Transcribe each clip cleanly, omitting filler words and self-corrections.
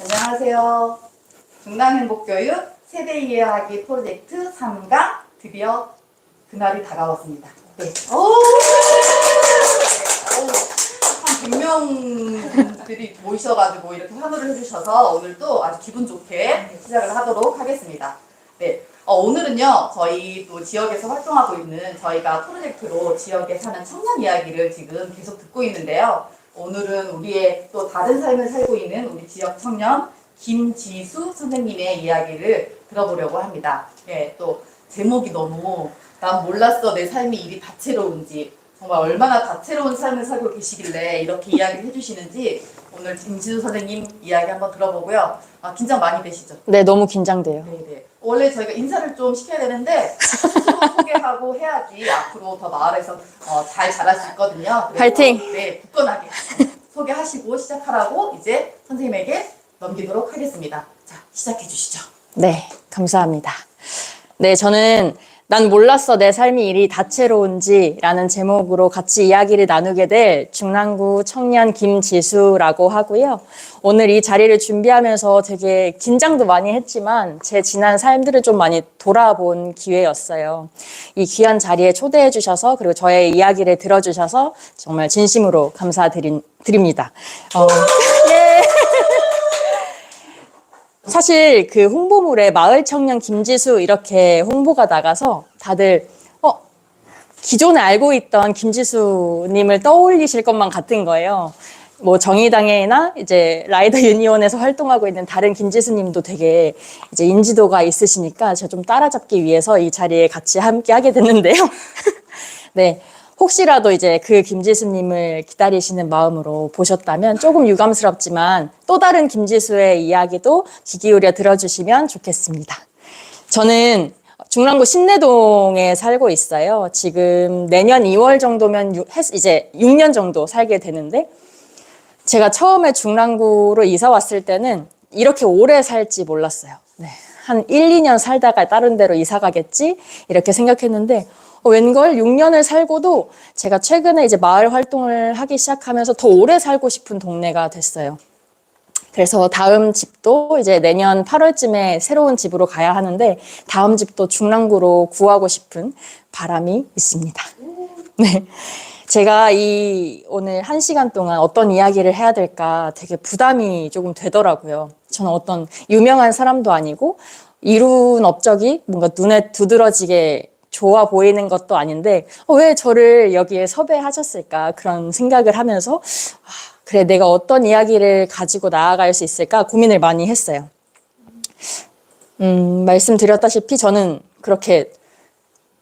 안녕하세요. 중남행복교육 세대 이해하기 프로젝트 3강 드디어 그날이 다가왔습니다. 네. 한 100명들이 모이셔가지고 이렇게 환호를 해주셔서 오늘도 아주 기분 좋게 시작을 하도록 하겠습니다. 네. 오늘은요, 저희 또 지역에서 활동하고 있는 저희가 프로젝트로 지역에 사는 청년 이야기를 지금 계속 듣고 있는데요. 오늘은 우리의 또 다른 삶을 살고 있는 우리 지역 청년 김지수 선생님의 이야기를 들어보려고 합니다. 예, 또 제목이 너무 난 몰랐어 내 삶이 이리 다채로운지 정말 얼마나 다채로운 삶을 살고 계시길래 이렇게 이야기를 해주시는지 오늘 김지수 선생님 이야기 한번 들어보고요. 긴장 많이 되시죠? 네, 너무 긴장돼요. 네네. 원래 저희가 인사를 좀 시켜야 되는데 스스로 소개하고 해야지 앞으로 더 마을에서 잘 자랄 수 있거든요. 파이팅! 네, 굳건하게 소개하시고 시작하라고 이제 선생님에게 넘기도록 하겠습니다. 자, 시작해 주시죠. 네, 감사합니다. 네, 저는 난 몰랐어 내 삶이 이리 다채로운지 라는 제목으로 같이 이야기를 나누게 될 중랑구 청년 김지수라고 하고요. 오늘 이 자리를 준비하면서 되게 긴장도 많이 했지만 제 지난 삶들을 좀 많이 돌아본 기회였어요. 이 귀한 자리에 초대해 주셔서 그리고 저의 이야기를 들어주셔서 정말 진심으로 감사드립니다. 예. 사실 그 홍보물에 마을 청년 김지수 이렇게 홍보가 나가서 다들 기존에 알고 있던 김지수님을 떠올리실 것만 같은 거예요. 뭐 정의당이나 이제 라이더 유니온에서 활동하고 있는 다른 김지수님도 되게 이제 인지도가 있으시니까 제가 좀 따라잡기 위해서 이 자리에 같이 함께 하게 됐는데요. 네. 혹시라도 이제 그 김지수님을 기다리시는 마음으로 보셨다면 조금 유감스럽지만 또 다른 김지수의 이야기도 귀 기울여 들어주시면 좋겠습니다. 저는 중랑구 신내동에 살고 있어요. 지금 내년 2월 정도면 이제 6년 정도 살게 되는데 제가 처음에 중랑구로 이사 왔을 때는 이렇게 오래 살지 몰랐어요. 네. 한 1, 2년 살다가 다른 데로 이사 가겠지? 이렇게 생각했는데 웬걸 6년을 살고도 제가 최근에 이제 마을 활동을 하기 시작하면서 더 오래 살고 싶은 동네가 됐어요. 그래서 다음 집도 이제 내년 8월쯤에 새로운 집으로 가야 하는데 다음 집도 중랑구로 구하고 싶은 바람이 있습니다. 네. 제가 오늘 1시간 동안 어떤 이야기를 해야 될까 되게 부담이 조금 되더라고요. 저는 어떤 유명한 사람도 아니고 이룬 업적이 뭔가 눈에 두드러지게 좋아 보이는 것도 아닌데 왜 저를 여기에 섭외하셨을까 그런 생각을 하면서 그래 내가 어떤 이야기를 가지고 나아갈 수 있을까 고민을 많이 했어요. 말씀드렸다시피 저는 그렇게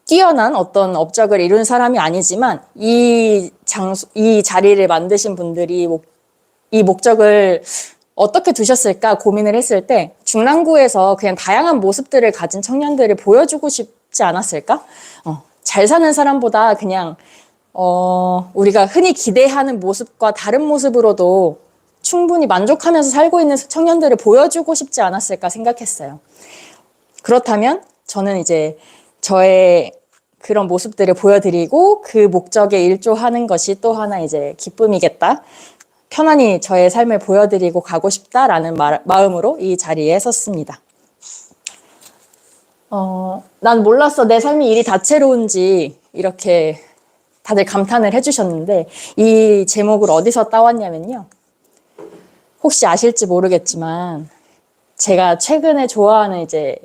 뛰어난 어떤 업적을 이룬 사람이 아니지만 이 자리를 만드신 분들이 이 목적을 어떻게 두셨을까 고민을 했을 때 중랑구에서 그냥 다양한 모습들을 가진 청년들을 보여주고 싶지 않았을까? 잘 사는 사람보다 그냥 우리가 흔히 기대하는 모습과 다른 모습으로도 충분히 만족하면서 살고 있는 청년들을 보여주고 싶지 않았을까 생각했어요. 그렇다면 저는 이제 저의 그런 모습들을 보여드리고 그 목적에 일조하는 것이 또 하나 이제 기쁨이겠다. 편안히 저의 삶을 보여드리고 가고 싶다라는 마음으로 이 자리에 섰습니다. 난 몰랐어 내 삶이 이리 다채로운지 이렇게 다들 감탄을 해주셨는데 이 제목을 어디서 따왔냐면요. 혹시 아실지 모르겠지만 제가 최근에 좋아하는 이제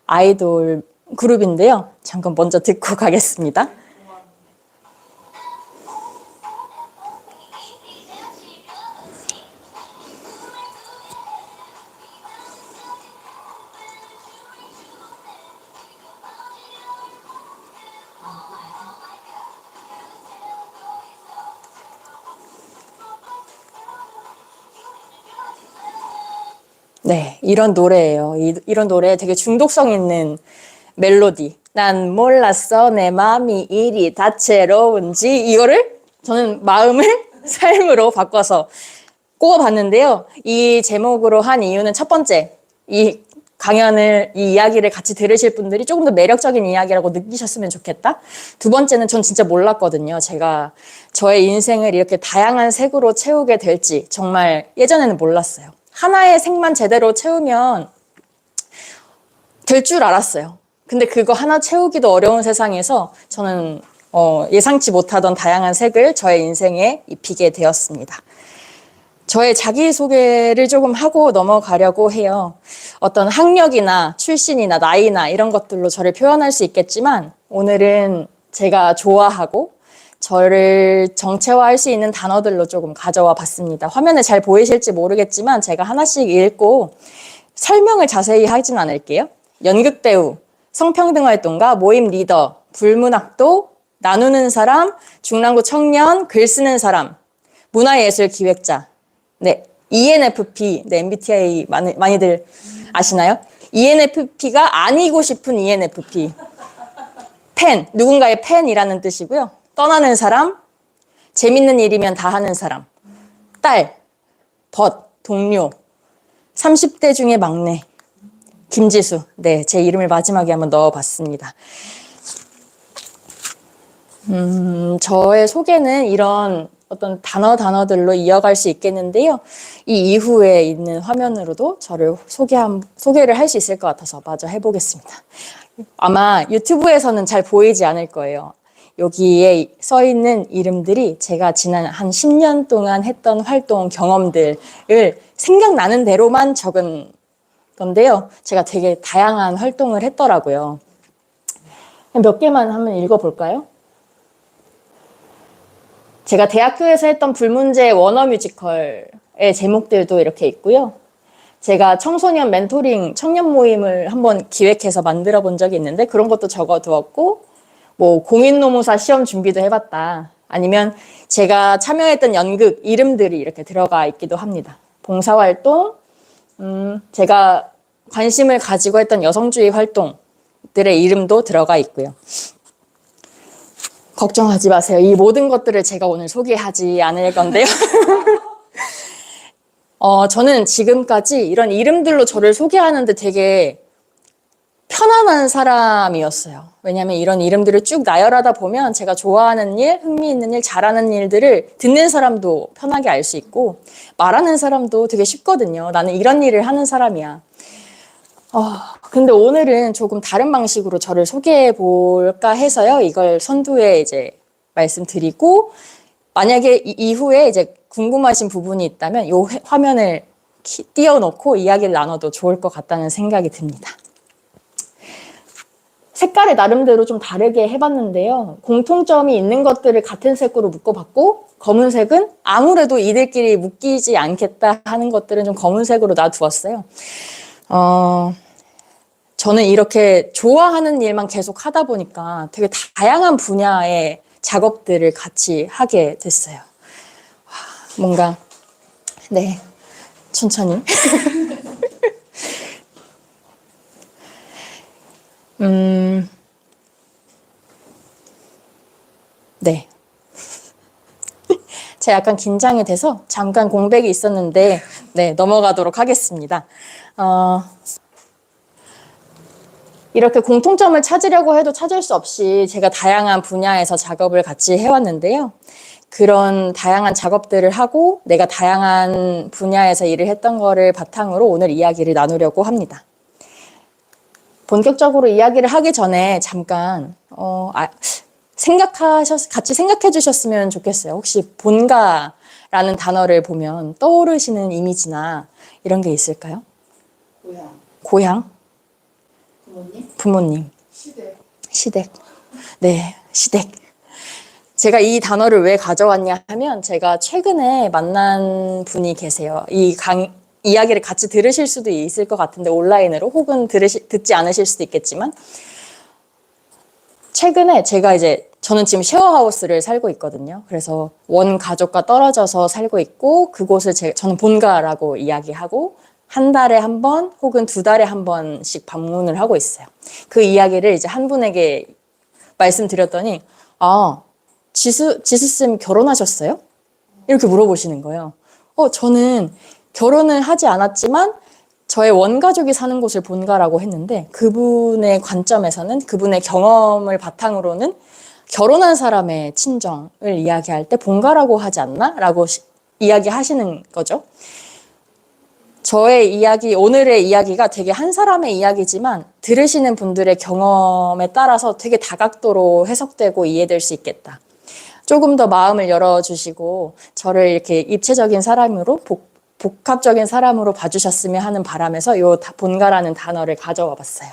아이돌 그룹인데요. 잠깐 먼저 듣고 가겠습니다. 네, 이런 노래예요. 이런 노래에 되게 중독성 있는 멜로디. 난 몰랐어 내 마음이 이리 다채로운지 이거를 저는 마음을 삶으로 바꿔서 꼽아봤는데요. 이 제목으로 한 이유는 첫 번째, 이 이야기를 같이 들으실 분들이 조금 더 매력적인 이야기라고 느끼셨으면 좋겠다. 두 번째는 전 진짜 몰랐거든요. 제가 저의 인생을 이렇게 다양한 색으로 채우게 될지 정말 예전에는 몰랐어요. 하나의 색만 제대로 채우면 될 줄 알았어요. 근데 그거 하나 채우기도 어려운 세상에서 저는 예상치 못하던 다양한 색을 저의 인생에 입히게 되었습니다. 저의 자기소개를 조금 하고 넘어가려고 해요. 어떤 학력이나 출신이나 나이나 이런 것들로 저를 표현할 수 있겠지만 오늘은 제가 좋아하고 저를 정체화할 수 있는 단어들로 조금 가져와 봤습니다. 화면에 잘 보이실지 모르겠지만 제가 하나씩 읽고 설명을 자세히 하진 않을게요. 연극배우, 성평등활동가, 모임 리더, 불문학도, 나누는 사람, 중랑구 청년, 글 쓰는 사람, 문화예술 기획자. 네, ENFP, 네, MBTI 많이들 아시나요? ENFP가 아니고 싶은 ENFP. 팬, 누군가의 팬이라는 뜻이고요. 떠나는 사람, 재밌는 일이면 다 하는 사람. 딸, 벗, 동료, 30대 중에 막내. 김지수. 네, 제 이름을 마지막에 한번 넣어봤습니다. 저의 소개는 이런 어떤 단어들로 이어갈 수 있겠는데요. 이 이후에 있는 화면으로도 저를 소개를 할 수 있을 것 같아서 마저 해보겠습니다. 아마 유튜브에서는 잘 보이지 않을 거예요. 여기에 써 있는 이름들이 제가 지난 한 10년 동안 했던 활동 경험들을 생각나는 대로만 적은 건데요. 제가 되게 다양한 활동을 했더라고요. 몇 개만 한번 읽어볼까요? 제가 대학교에서 했던 불문제 원어 뮤지컬의 제목들도 이렇게 있고요. 제가 청소년 멘토링 청년 모임을 한번 기획해서 만들어 본 적이 있는데 그런 것도 적어 두었고, 뭐 공인노무사 시험 준비도 해봤다. 아니면 제가 참여했던 연극 이름들이 이렇게 들어가 있기도 합니다. 봉사활동, 제가 관심을 가지고 했던 여성주의 활동들의 이름도 들어가 있고요. 걱정하지 마세요. 이 모든 것들을 제가 오늘 소개하지 않을 건데요. 저는 지금까지 이런 이름들로 저를 소개하는데 되게 편안한 사람이었어요. 왜냐하면 이런 이름들을 쭉 나열하다 보면 제가 좋아하는 일, 흥미있는 일, 잘하는 일들을 듣는 사람도 편하게 알 수 있고 말하는 사람도 되게 쉽거든요. 나는 이런 일을 하는 사람이야. 근데 오늘은 조금 다른 방식으로 저를 소개해 볼까 해서요. 이걸 선두에 이제 말씀드리고, 만약에 이후에 이제 궁금하신 부분이 있다면 이 화면을 띄워놓고 이야기를 나눠도 좋을 것 같다는 생각이 듭니다. 색깔을 나름대로 좀 다르게 해봤는데요. 공통점이 있는 것들을 같은 색으로 묶어봤고, 검은색은 아무래도 이들끼리 묶이지 않겠다 하는 것들은 좀 검은색으로 놔두었어요. 저는 이렇게 좋아하는 일만 계속 하다 보니까 되게 다양한 분야의 작업들을 같이 하게 됐어요. 뭔가, 네, 천천히. 네. 제가 약간 긴장이 돼서 잠깐 공백이 있었는데, 네, 넘어가도록 하겠습니다. 이렇게 공통점을 찾으려고 해도 찾을 수 없이 제가 다양한 분야에서 작업을 같이 해왔는데요. 그런 다양한 작업들을 하고 내가 다양한 분야에서 일을 했던 거를 바탕으로 오늘 이야기를 나누려고 합니다. 본격적으로 이야기를 하기 전에 잠깐 같이 생각해 주셨으면 좋겠어요. 혹시 본가라는 단어를 보면 떠오르시는 이미지나 이런 게 있을까요? 고향? 부모님. 시댁. 네, 시댁. 제가 이 단어를 왜 가져왔냐 하면 제가 최근에 만난 분이 계세요. 이야기를 같이 들으실 수도 있을 것 같은데 온라인으로 혹은 듣지 않으실 수도 있겠지만 최근에 저는 지금 쉐어하우스를 살고 있거든요. 그래서 원 가족과 떨어져서 살고 있고 그곳을 저는 본가라고 이야기하고 한 달에 한 번 혹은 두 달에 한 번씩 방문을 하고 있어요. 그 이야기를 이제 한 분에게 말씀드렸더니 지수쌤 결혼하셨어요? 이렇게 물어보시는 거예요. 저는 결혼을 하지 않았지만 저의 원가족이 사는 곳을 본가라고 했는데 그분의 관점에서는 그분의 경험을 바탕으로는 결혼한 사람의 친정을 이야기할 때 본가라고 하지 않나? 라고 이야기하시는 거죠. 저의 이야기, 오늘의 이야기가 되게 한 사람의 이야기지만 들으시는 분들의 경험에 따라서 되게 다각도로 해석되고 이해될 수 있겠다. 조금 더 마음을 열어주시고 저를 이렇게 입체적인 사람으로 복합적인 사람으로 봐주셨으면 하는 바람에서 요 본가라는 단어를 가져와 봤어요.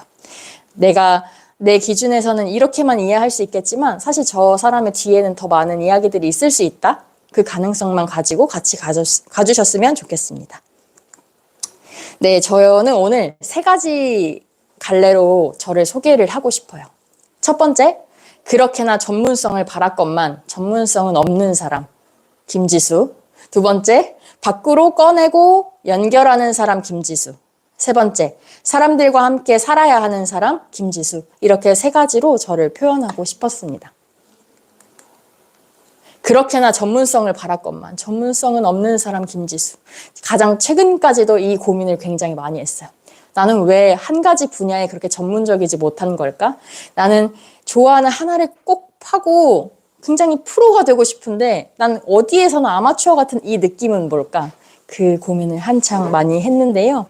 내가 내 기준에서는 이렇게만 이해할 수 있겠지만 사실 저 사람의 뒤에는 더 많은 이야기들이 있을 수 있다. 그 가능성만 가지고 같이 가주셨으면 좋겠습니다. 네, 저는 오늘 3가지 갈래로 저를 소개를 하고 싶어요. 첫 번째, 그렇게나 전문성을 바랐건만 전문성은 없는 사람, 김지수. 두 번째, 밖으로 꺼내고 연결하는 사람, 김지수. 세 번째, 사람들과 함께 살아야 하는 사람, 김지수. 이렇게 3가지로 저를 표현하고 싶었습니다. 그렇게나 전문성을 바랐건만 전문성은 없는 사람, 김지수. 가장 최근까지도 이 고민을 굉장히 많이 했어요. 나는 왜 한 가지 분야에 그렇게 전문적이지 못한 걸까? 나는 좋아하는 하나를 꼭 파고 굉장히 프로가 되고 싶은데 난 어디에서나 아마추어 같은 이 느낌은 뭘까? 그 고민을 한창 많이 했는데요.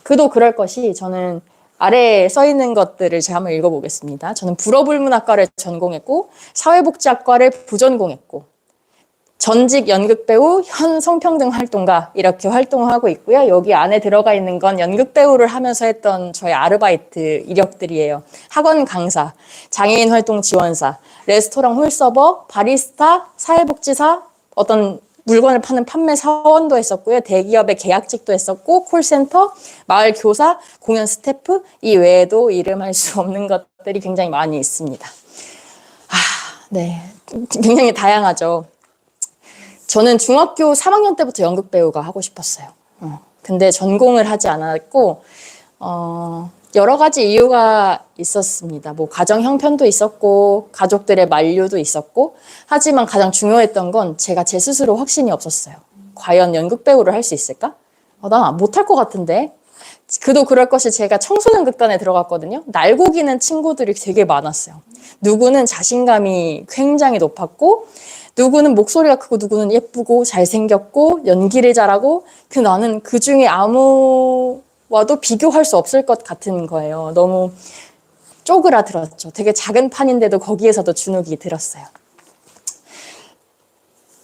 그도 그럴 것이 저는 아래에 써 있는 것들을 제가 한번 읽어보겠습니다. 저는 불어불문학과를 전공했고 사회복지학과를 부전공했고 전직 연극배우, 현 성평등 활동가 이렇게 활동하고 있고요. 여기 안에 들어가 있는 건 연극배우를 하면서 했던 저의 아르바이트 이력들이에요. 학원 강사, 장애인 활동 지원사, 레스토랑 홀서버, 바리스타, 사회복지사, 어떤 물건을 파는 판매 사원도 했었고요. 대기업의 계약직도 했었고 콜센터, 마을 교사, 공연 스태프 이 외에도 이름할 수 없는 것들이 굉장히 많이 있습니다. 네, 굉장히 다양하죠. 저는 중학교 3학년 때부터 연극배우가 하고 싶었어요. 근데 전공을 하지 않았고 여러 가지 이유가 있었습니다. 뭐 가정 형편도 있었고 가족들의 만류도 있었고 하지만 가장 중요했던 건 제가 제 스스로 확신이 없었어요. 과연 연극배우를 할 수 있을까? 나 못할 것 같은데. 그도 그럴 것이 제가 청소년 극단에 들어갔거든요. 날고기는 친구들이 되게 많았어요. 누구는 자신감이 굉장히 높았고 누구는 목소리가 크고 누구는 예쁘고 잘생겼고 연기를 잘하고 나는 그 중에 아무와도 비교할 수 없을 것 같은 거예요. 너무 쪼그라들었죠. 되게 작은 판인데도 거기에서도 주눅이 들었어요.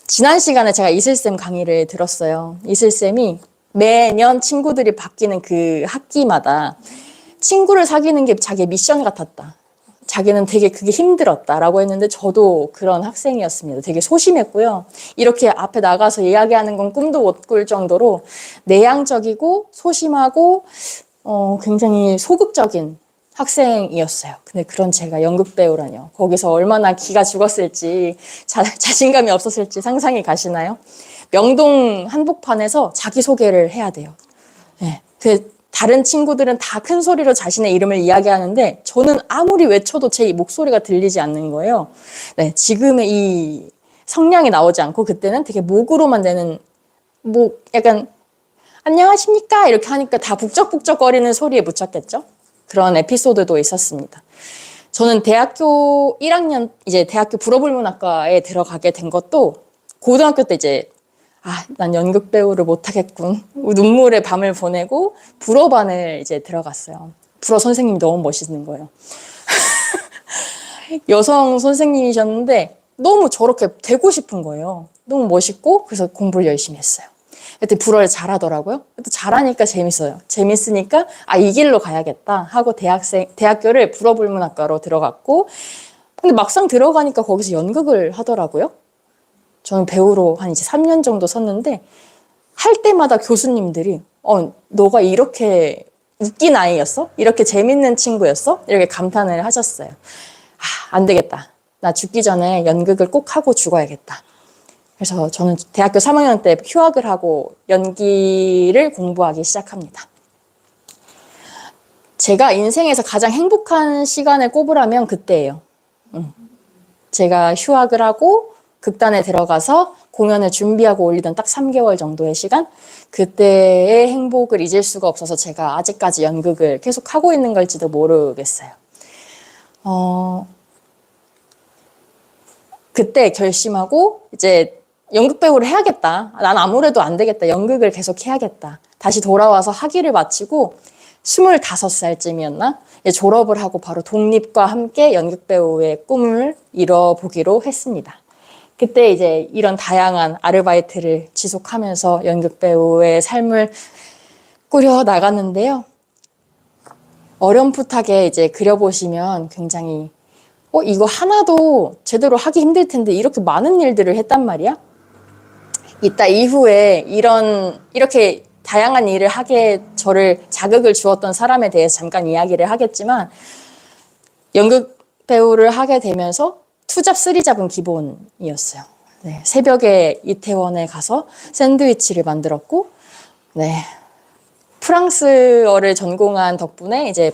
지난 시간에 제가 이슬쌤 강의를 들었어요. 이슬쌤이 매년 친구들이 바뀌는 그 학기마다 친구를 사귀는 게 자기의 미션 같았다. 자기는 되게 그게 힘들었다라고 했는데 저도 그런 학생이었습니다. 되게 소심했고요. 이렇게 앞에 나가서 이야기하는 건 꿈도 못 꿀 정도로 내향적이고 소심하고 굉장히 소극적인 학생이었어요. 근데 그런 제가 연극배우라뇨. 거기서 얼마나 기가 죽었을지 자신감이 없었을지 상상이 가시나요? 명동 한복판에서 자기소개를 해야 돼요. 네. 다른 친구들은 다 큰 소리로 자신의 이름을 이야기하는데 저는 아무리 외쳐도 제 목소리가 들리지 않는 거예요. 네, 지금의 이 성량이 나오지 않고 그때는 되게 목으로만 내는 약간 안녕하십니까 이렇게 하니까 다 북적북적거리는 소리에 묻혔겠죠. 그런 에피소드도 있었습니다. 저는 대학교 1학년 이제 대학교 불어불문학과에 들어가게 된 것도 고등학교 때 이제 난 연극 배우를 못하겠군. 눈물의 밤을 보내고 불어반을 이제 들어갔어요. 불어 선생님이 너무 멋있는 거예요. 여성 선생님이셨는데 너무 저렇게 되고 싶은 거예요. 너무 멋있고 그래서 공부를 열심히 했어요. 그때 불어를 잘하더라고요. 또 잘하니까 재밌어요. 재밌으니까 이 길로 가야겠다 하고 대학교를 불어불문학과로 들어갔고 근데 막상 들어가니까 거기서 연극을 하더라고요. 저는 배우로 한 이제 3년 정도 섰는데 할 때마다 교수님들이 너가 이렇게 웃긴 아이였어? 이렇게 재밌는 친구였어? 이렇게 감탄을 하셨어요. 안 되겠다. 나 죽기 전에 연극을 꼭 하고 죽어야겠다. 그래서 저는 대학교 3학년 때 휴학을 하고 연기를 공부하기 시작합니다. 제가 인생에서 가장 행복한 시간을 꼽으라면 그때예요. 제가 휴학을 하고 극단에 들어가서 공연을 준비하고 올리던 딱 3개월 정도의 시간? 그때의 행복을 잊을 수가 없어서 제가 아직까지 연극을 계속 하고 있는 걸지도 모르겠어요. 그때 결심하고 이제 연극 배우를 해야겠다. 난 아무래도 안 되겠다. 연극을 계속 해야겠다. 다시 돌아와서 학위를 마치고 25살쯤이었나? 졸업을 하고 바로 독립과 함께 연극 배우의 꿈을 이뤄보기로 했습니다. 그때 이제 이런 다양한 아르바이트를 지속하면서 연극 배우의 삶을 꾸려 나갔는데요. 어렴풋하게 이제 그려보시면 굉장히 이거 하나도 제대로 하기 힘들 텐데 이렇게 많은 일들을 했단 말이야? 이따 이후에 이렇게 다양한 일을 하게 저를 자극을 주었던 사람에 대해서 잠깐 이야기를 하겠지만 연극 배우를 하게 되면서 투잡, 쓰리잡은 기본이었어요. 네, 새벽에 이태원에 가서 샌드위치를 만들었고, 네, 프랑스어를 전공한 덕분에 이제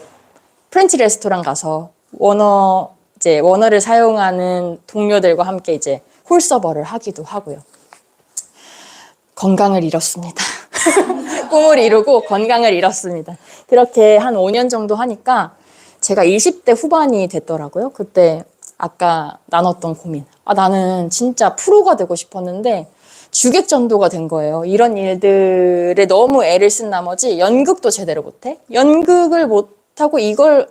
프렌치 레스토랑 가서 원어를 사용하는 동료들과 함께 이제 홀서버를 하기도 하고요. 건강을 잃었습니다. 꿈을 이루고 건강을 잃었습니다. 그렇게 한 5년 정도 하니까 제가 20대 후반이 됐더라고요. 그때 아까 나눴던 고민. 나는 진짜 프로가 되고 싶었는데 주객전도가 된 거예요. 이런 일들에 너무 애를 쓴 나머지 연극도 제대로 못해? 연극을 못하고 이걸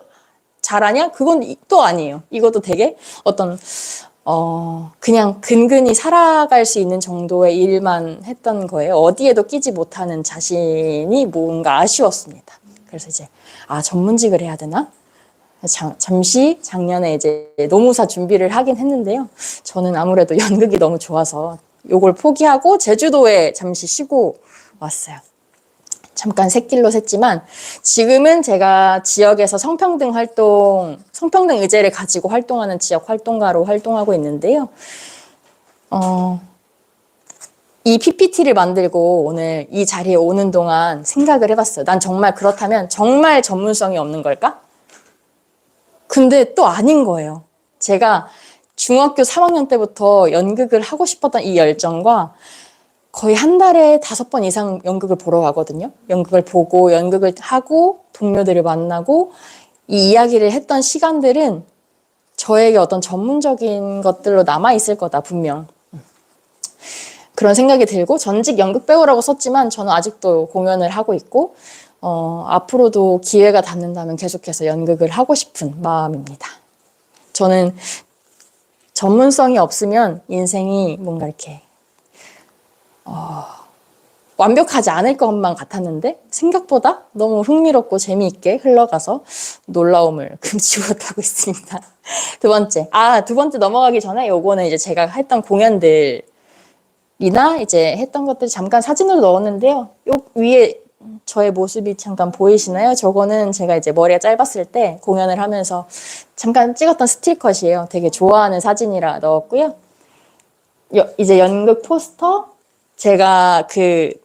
잘하냐? 그건 또 아니에요. 이것도 되게 그냥 근근히 살아갈 수 있는 정도의 일만 했던 거예요. 어디에도 끼지 못하는 자신이 뭔가 아쉬웠습니다. 그래서 이제, 전문직을 해야 되나? 잠시 작년에 이제 노무사 준비를 하긴 했는데요. 저는 아무래도 연극이 너무 좋아서 요걸 포기하고 제주도에 잠시 쉬고 왔어요. 잠깐 샛길로 샜지만 지금은 제가 지역에서 성평등 의제를 가지고 활동하는 지역 활동가로 활동하고 있는데요. 이 PPT를 만들고 오늘 이 자리에 오는 동안 생각을 해봤어요. 난 정말 그렇다면 정말 전문성이 없는 걸까? 근데 또 아닌 거예요. 제가 중학교 3학년 때부터 연극을 하고 싶었던 이 열정과 거의 한 달에 5번 이상 연극을 보러 가거든요. 연극을 보고 연극을 하고 동료들을 만나고 이 이야기를 했던 시간들은 저에게 어떤 전문적인 것들로 남아있을 거다, 분명. 그런 생각이 들고 전직 연극 배우라고 썼지만 저는 아직도 공연을 하고 있고 앞으로도 기회가 닿는다면 계속해서 연극을 하고 싶은 마음입니다. 저는 전문성이 없으면 인생이 뭔가 이렇게 완벽하지 않을 것만 같았는데 생각보다 너무 흥미롭고 재미있게 흘러가서 놀라움을 금치 못하고 있습니다. 두 번째 넘어가기 전에 요거는 이제 제가 했던 공연들이나 이제 했던 것들 잠깐 사진으로 넣었는데요. 요 위에 저의 모습이 잠깐 보이시나요? 저거는 제가 이제 머리가 짧았을 때 공연을 하면서 잠깐 찍었던 스틸컷이에요. 되게 좋아하는 사진이라 넣었고요. 이제 연극 포스터, 제가 글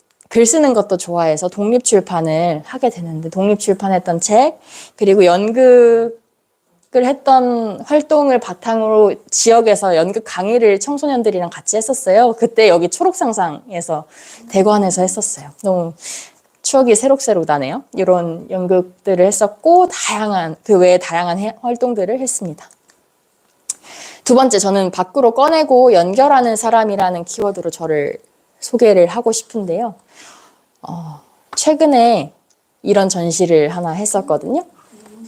쓰는 것도 좋아해서 독립출판을 하게 되는데 독립출판했던 책, 그리고 연극을 했던 활동을 바탕으로 지역에서 연극 강의를 청소년들이랑 같이 했었어요. 그때 여기 초록상상에서 대관에서 했었어요. 너무 추억이 새록새록 나네요. 이런 연극들을 했었고 그 외에 다양한 활동들을 했습니다. 두 번째, 저는 밖으로 꺼내고 연결하는 사람이라는 키워드로 저를 소개를 하고 싶은데요. 최근에 이런 전시를 하나 했었거든요.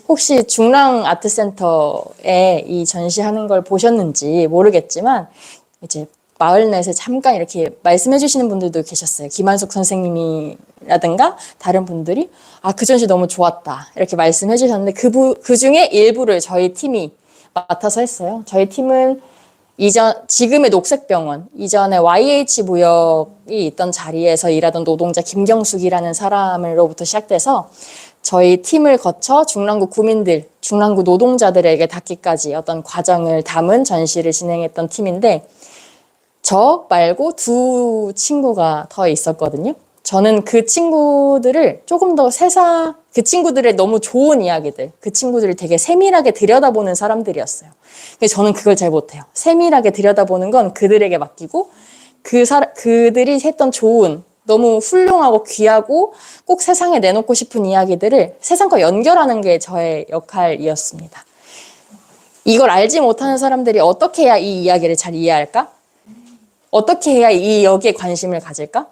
혹시 중랑아트센터에 이 전시하는 걸 보셨는지 모르겠지만 이제 마을넷에 잠깐 이렇게 말씀해 주시는 분들도 계셨어요. 김한숙 선생님이라든가 다른 분들이 그 전시 너무 좋았다 이렇게 말씀해 주셨는데 그 중에 일부를 저희 팀이 맡아서 했어요. 저희 팀은 지금의 녹색병원, 이전에 YH 무역이 있던 자리에서 일하던 노동자 김경숙이라는 사람으로부터 시작돼서 저희 팀을 거쳐 중랑구 구민들, 중랑구 노동자들에게 닿기까지 어떤 과정을 담은 전시를 진행했던 팀인데 저 말고 두 친구가 더 있었거든요. 저는 그 친구들을 조금 더 그 친구들의 너무 좋은 이야기들, 그 친구들을 되게 세밀하게 들여다보는 사람들이었어요. 근데 저는 그걸 잘 못해요. 세밀하게 들여다보는 건 그들에게 맡기고 그들이 했던 좋은, 너무 훌륭하고 귀하고 꼭 세상에 내놓고 싶은 이야기들을 세상과 연결하는 게 저의 역할이었습니다. 이걸 알지 못하는 사람들이 어떻게 해야 이 이야기를 잘 이해할까? 어떻게 해야 여기에 관심을 가질까?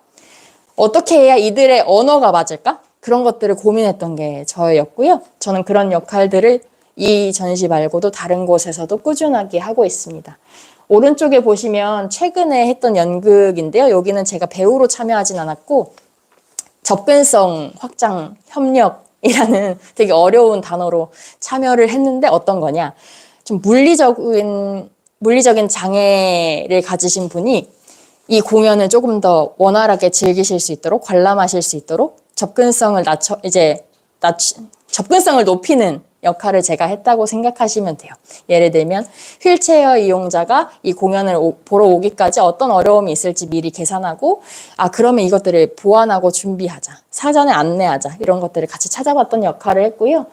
어떻게 해야 이들의 언어가 맞을까? 그런 것들을 고민했던 게 저였고요. 저는 그런 역할들을 이 전시 말고도 다른 곳에서도 꾸준하게 하고 있습니다. 오른쪽에 보시면 최근에 했던 연극인데요. 여기는 제가 배우로 참여하진 않았고 접근성 확장 협력이라는 되게 어려운 단어로 참여를 했는데 어떤 거냐. 좀 물리적인 장애를 가지신 분이 이 공연을 조금 더 원활하게 즐기실 수 있도록 관람하실 수 있도록 접근성을 높이는 역할을 제가 했다고 생각하시면 돼요. 예를 들면 휠체어 이용자가 이 공연을 보러 오기까지 어떤 어려움이 있을지 미리 계산하고 그러면 이것들을 보완하고 준비하자. 사전에 안내하자. 이런 것들을 같이 찾아봤던 역할을 했고요.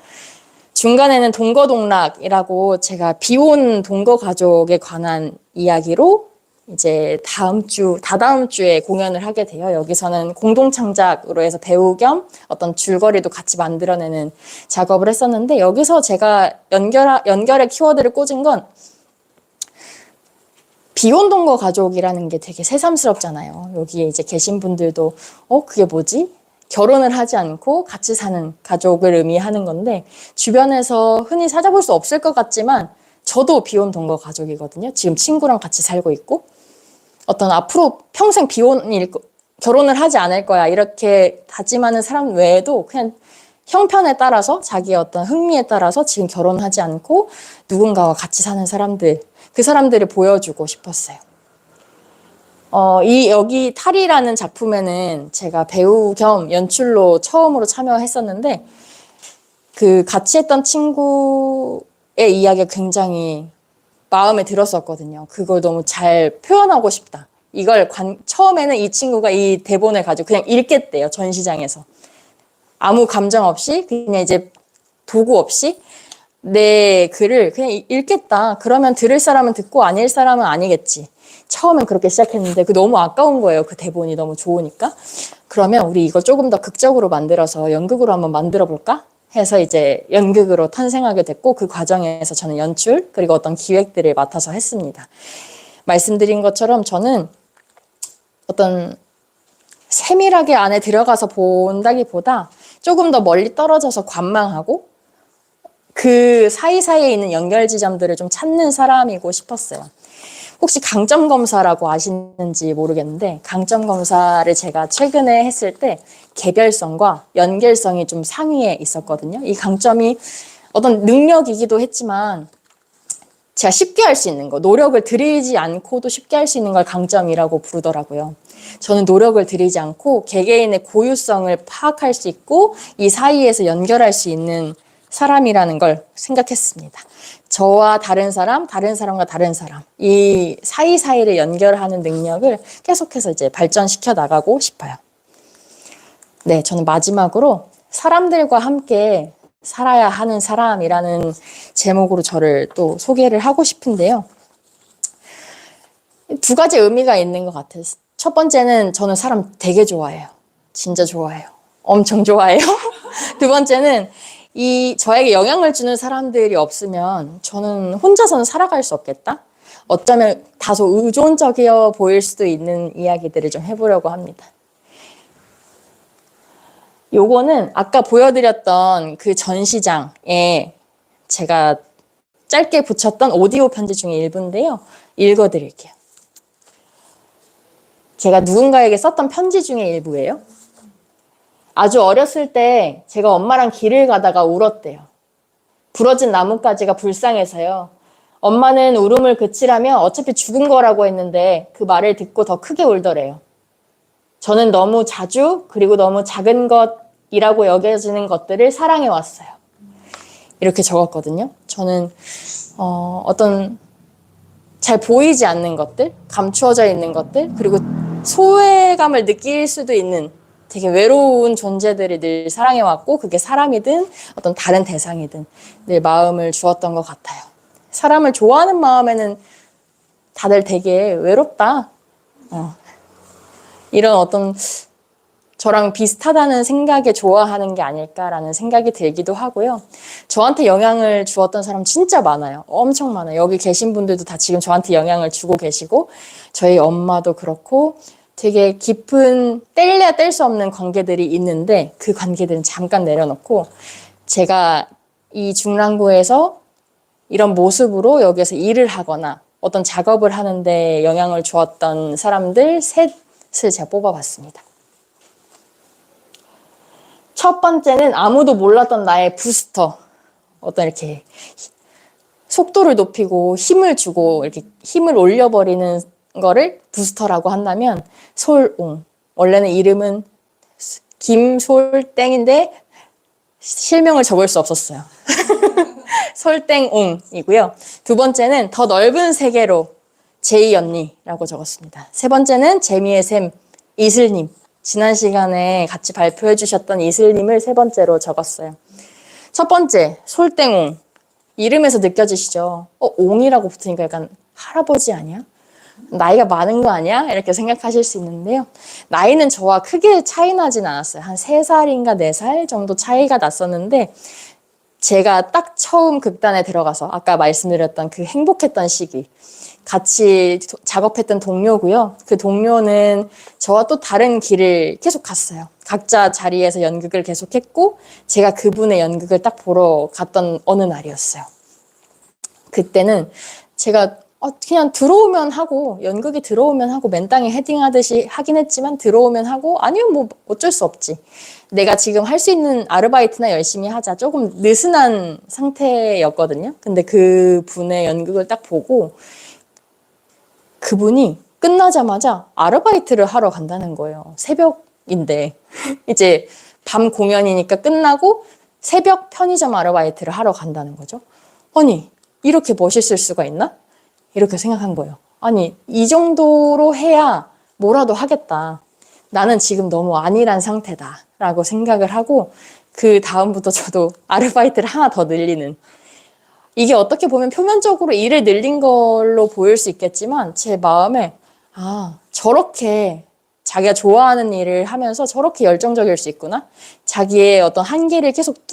중간에는 동거동락이라고 제가 비혼 동거 가족에 관한 이야기로 이제 다다음 주에 공연을 하게 돼요. 여기서는 공동창작으로 해서 배우 겸 어떤 줄거리도 같이 만들어내는 작업을 했었는데 여기서 제가 연결의 키워드를 꽂은 건 비혼동거 가족이라는 게 되게 새삼스럽잖아요. 여기에 이제 계신 분들도 그게 뭐지? 결혼을 하지 않고 같이 사는 가족을 의미하는 건데 주변에서 흔히 찾아볼 수 없을 것 같지만 저도 비혼 동거 가족이거든요. 지금 친구랑 같이 살고 있고 어떤 앞으로 평생 결혼을 하지 않을 거야 이렇게 다짐하는 사람 외에도 그냥 형편에 따라서 자기의 어떤 흥미에 따라서 지금 결혼하지 않고 누군가와 같이 사는 사람들 그 사람들을 보여주고 싶었어요. 여기 탈이라는 작품에는 제가 배우 겸 연출로 처음으로 참여했었는데 그 같이 했던 친구의 이야기가 굉장히 마음에 들었었거든요. 그걸 너무 잘 표현하고 싶다. 처음에는 이 친구가 이 대본을 가지고 그냥 읽겠대요. 전시장에서. 아무 감정 없이 그냥 이제 도구 없이 내 글을 그냥 읽겠다. 그러면 들을 사람은 듣고 아닐 사람은 아니겠지. 처음엔 그렇게 시작했는데 너무 아까운 거예요. 그 대본이 너무 좋으니까. 그러면 우리 이거 조금 더 극적으로 만들어서 연극으로 한번 만들어 볼까? 해서 이제 연극으로 탄생하게 됐고 그 과정에서 저는 연출 그리고 어떤 기획들을 맡아서 했습니다. 말씀드린 것처럼 저는 어떤 세밀하게 안에 들어가서 본다기보다 조금 더 멀리 떨어져서 관망하고 그 사이사이에 있는 연결 지점들을 좀 찾는 사람이고 싶었어요. 혹시 강점 검사라고 아시는지 모르겠는데 강점 검사를 제가 최근에 했을 때 개별성과 연결성이 좀 상위에 있었거든요. 이 강점이 어떤 능력이기도 했지만 제가 쉽게 할 수 있는 거, 노력을 들이지 않고도 쉽게 할 수 있는 걸 강점이라고 부르더라고요. 저는 노력을 들이지 않고 개개인의 고유성을 파악할 수 있고 이 사이에서 연결할 수 있는 사람이라는 걸 생각했습니다. 저와 다른 사람과 다른 사람, 이 사이사이를 연결하는 능력을 계속해서 이제 발전시켜 나가고 싶어요. 네, 저는 마지막으로 사람들과 함께 살아야 하는 사람이라는 제목으로 저를 또 소개를 하고 싶은데요. 두 가지 의미가 있는 것 같아요. 첫 번째는 저는 사람 되게 좋아해요. 진짜 좋아해요. 엄청 좋아해요. 두 번째는 저에게 영향을 주는 사람들이 없으면 저는 혼자서는 살아갈 수 없겠다. 어쩌면 다소 의존적이어 보일 수도 있는 이야기들을 좀 해보려고 합니다. 요거는 아까 보여드렸던 그 전시장에 제가 짧게 붙였던 오디오 편지 중에 일부인데요. 읽어드릴게요. 제가 누군가에게 썼던 편지 중에 일부예요. 아주 어렸을 때 제가 엄마랑 길을 가다가 울었대요. 부러진 나뭇가지가 불쌍해서요. 엄마는 울음을 그치라며 어차피 죽은 거라고 했는데 그 말을 듣고 더 크게 울더래요. 저는 너무 자주 그리고 너무 작은 것이라고 여겨지는 것들을 사랑해왔어요. 이렇게 적었거든요. 저는 어떤 잘 보이지 않는 것들, 감추어져 있는 것들, 그리고 소외감을 느낄 수도 있는 되게 외로운 존재들을 늘 사랑해왔고 그게 사람이든 어떤 다른 대상이든 늘 마음을 주었던 것 같아요. 사람을 좋아하는 마음에는 다들 되게 외롭다. 이런 어떤 저랑 비슷하다는 생각에 좋아하는 게 아닐까라는 생각이 들기도 하고요. 저한테 영향을 주었던 사람 진짜 많아요. 엄청 많아요. 여기 계신 분들도 다 지금 저한테 영향을 주고 계시고 저희 엄마도 그렇고 되게 깊은 뗄래야 뗄 수 없는 관계들이 있는데 그 관계들은 잠깐 내려놓고 제가 이 중랑구에서 이런 모습으로 여기서 일을 하거나 어떤 작업을 하는데 영향을 주었던 사람들 셋을 제가 뽑아봤습니다. 첫 번째는 아무도 몰랐던 나의 부스터. 어떤 이렇게 속도를 높이고 힘을 주고 이렇게 힘을 올려버리는 거를 부스터라고 한다면 솔옹. 원래는 이름은 김솔땡인데 실명을 적을 수 없었어요. 솔땡옹이고요. 두 번째는 더 넓은 세계로 제이 언니라고 적었습니다. 세 번째는 재미의 샘 이슬님. 지난 시간에 같이 발표해 주셨던 이슬님을 세 번째로 적었어요. 첫 번째, 솔땡옹. 이름에서 느껴지시죠? 옹이라고 붙으니까 약간 할아버지 아니야? 나이가 많은 거 아니야? 이렇게 생각하실 수 있는데요. 나이는 저와 크게 차이 나진 않았어요. 한 3살인가 4살 정도 차이가 났었는데 제가 딱 처음 극단에 들어가서 아까 말씀드렸던 그 행복했던 시기 같이 작업했던 동료고요. 그 동료는 저와 또 다른 길을 계속 갔어요. 각자 자리에서 연극을 계속했고 제가 그분의 연극을 딱 보러 갔던 어느 날이었어요. 그때는 제가 그냥 들어오면 하고 연극이 들어오면 하고 맨땅에 헤딩하듯이 하긴 했지만 들어오면 하고 아니면 뭐 어쩔 수 없지. 내가 지금 할 수 있는 아르바이트나 열심히 하자. 조금 느슨한 상태였거든요. 근데 그분의 연극을 딱 보고 그분이 끝나자마자 아르바이트를 하러 간다는 거예요. 새벽인데 이제 밤 공연이니까 끝나고 새벽 편의점 아르바이트를 하러 간다는 거죠. 아니 이렇게 멋있을 수가 있나? 이렇게 생각한 거예요. 아니 이 정도로 해야 뭐라도 하겠다. 나는 지금 너무 안일한 상태다 라고 생각을 하고 그 다음부터 저도 아르바이트를 하나 더 늘리는 이게 어떻게 보면 표면적으로 일을 늘린 걸로 보일 수 있겠지만 제 마음에 저렇게 자기가 좋아하는 일을 하면서 저렇게 열정적일 수 있구나. 자기의 어떤 한계를 계속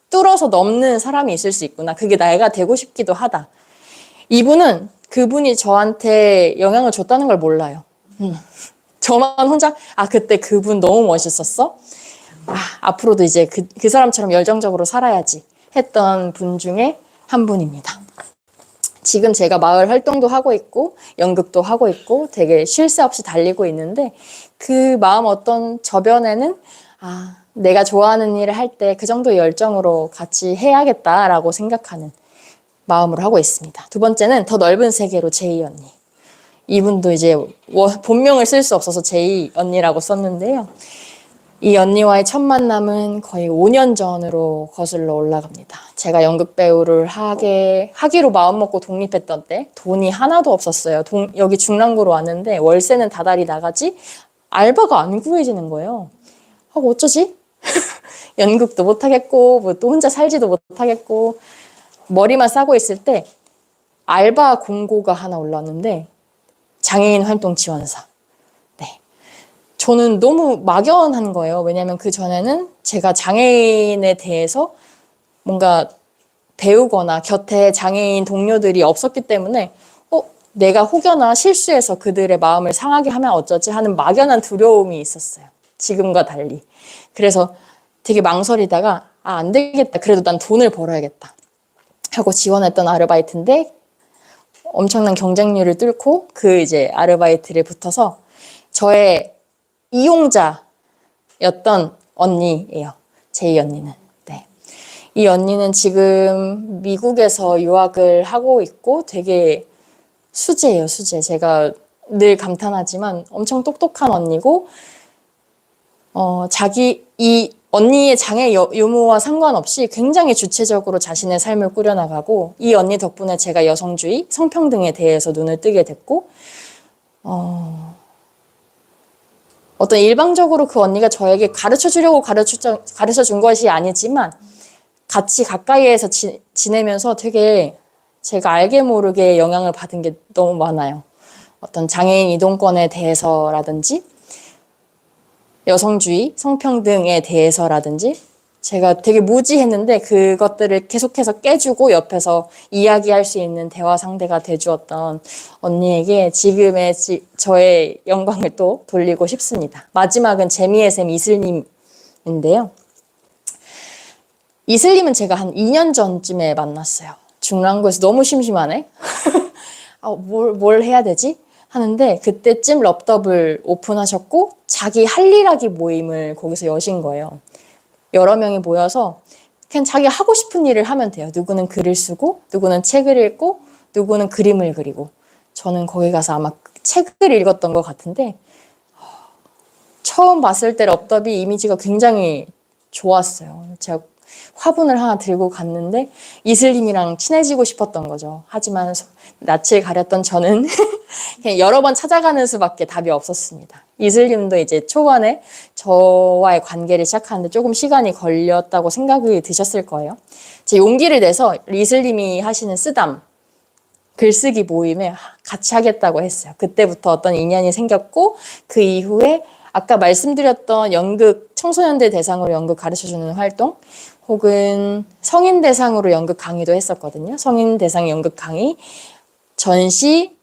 뚫어서 넘는 사람이 있을 수 있구나. 그게 내가 되고 싶기도 하다. 그분이 저한테 영향을 줬다는 걸 몰라요. 저만 혼자 그때 그분 너무 멋있었어. 앞으로도 이제 그 사람처럼 열정적으로 살아야지 했던 분 중에 한 분입니다. 지금 제가 마을 활동도 하고 있고 연극도 하고 있고 되게 쉴 새 없이 달리고 있는데 그 마음 어떤 저변에는 내가 좋아하는 일을 할 때 그 정도 열정으로 같이 해야겠다라고 생각하는 마음으로 하고 있습니다. 두 번째는 더 넓은 세계로 제이 언니. 이분도 이제 본명을 쓸 수 없어서 제이 언니라고 썼는데요. 이 언니와의 첫 만남은 거의 5년 전으로 거슬러 올라갑니다. 제가 연극 배우를 하기로 마음먹고 독립했던 때 돈이 하나도 없었어요. 여기 중랑구로 왔는데 월세는 다달이 나가지 알바가 안 구해지는 거예요. 어쩌지? 연극도 못하겠고 뭐 또 혼자 살지도 못하겠고 머리만 싸고 있을 때 알바 공고가 하나 올랐는데 장애인 활동 지원사. 저는 너무 막연한 거예요. 왜냐하면 그 전에는 제가 장애인에 대해서 뭔가 배우거나 곁에 장애인 동료들이 없었기 때문에 내가 혹여나 실수해서 그들의 마음을 상하게 하면 어쩌지 하는 막연한 두려움이 있었어요. 지금과 달리. 그래서 되게 망설이다가 안 되겠다. 그래도 난 돈을 벌어야겠다 하고 지원했던 아르바이트인데 엄청난 경쟁률을 뚫고 그 이제 아르바이트를 붙어서 저의 이용자였던 언니예요. 제이 언니는. 이 언니는 지금 미국에서 유학을 하고 있고 되게 수제예요, 수제. 제가 늘 감탄하지만 엄청 똑똑한 언니고 이 언니의 장애 유무와 상관없이 굉장히 주체적으로 자신의 삶을 꾸려나가고 이 언니 덕분에 제가 여성주의, 성평등에 대해서 눈을 뜨게 됐고 어떤 일방적으로 그 언니가 저에게 가르쳐 주려고 가르쳐 준 것이 아니지만 같이 가까이에서 지내면서 되게 제가 알게 모르게 영향을 받은 게 너무 많아요. 어떤 장애인 이동권에 대해서라든지 여성주의, 성평등에 대해서라든지 제가 되게 무지했는데 그것들을 계속해서 깨주고 옆에서 이야기할 수 있는 대화 상대가 돼주었던 언니에게 지금의 저의 영광을 또 돌리고 싶습니다. 마지막은 재미의 샘 이슬님인데요. 이슬님은 제가 한 2년 전쯤에 만났어요. 중랑구에서 너무 심심하네? 뭘 해야 되지? 하는데 그때쯤 럽더블 오픈하셨고 자기 할 일 하기 모임을 거기서 여신 거예요. 여러 명이 모여서 그냥 자기 하고 싶은 일을 하면 돼요. 누구는 글을 쓰고 누구는 책을 읽고 누구는 그림을 그리고 저는 거기 가서 아마 책을 읽었던 것 같은데 처음 봤을 때 럽더비 이미지가 굉장히 좋았어요. 제가 화분을 하나 들고 갔는데 이슬님이랑 친해지고 싶었던 거죠. 하지만 낯을 가렸던 저는 그냥 여러 번 찾아가는 수밖에 답이 없었습니다. 이슬님도 이제 초반에 저와의 관계를 시작하는데 조금 시간이 걸렸다고 생각이 드셨을 거예요. 제 용기를 내서 이슬님이 하시는 쓰담, 글쓰기 모임에 같이 하겠다고 했어요. 그때부터 어떤 인연이 생겼고 그 이후에 아까 말씀드렸던 연극, 청소년들 대상으로 연극 가르쳐주는 활동 혹은 성인 대상으로 연극 강의도 했었거든요. 성인 대상 연극 강의, 전시,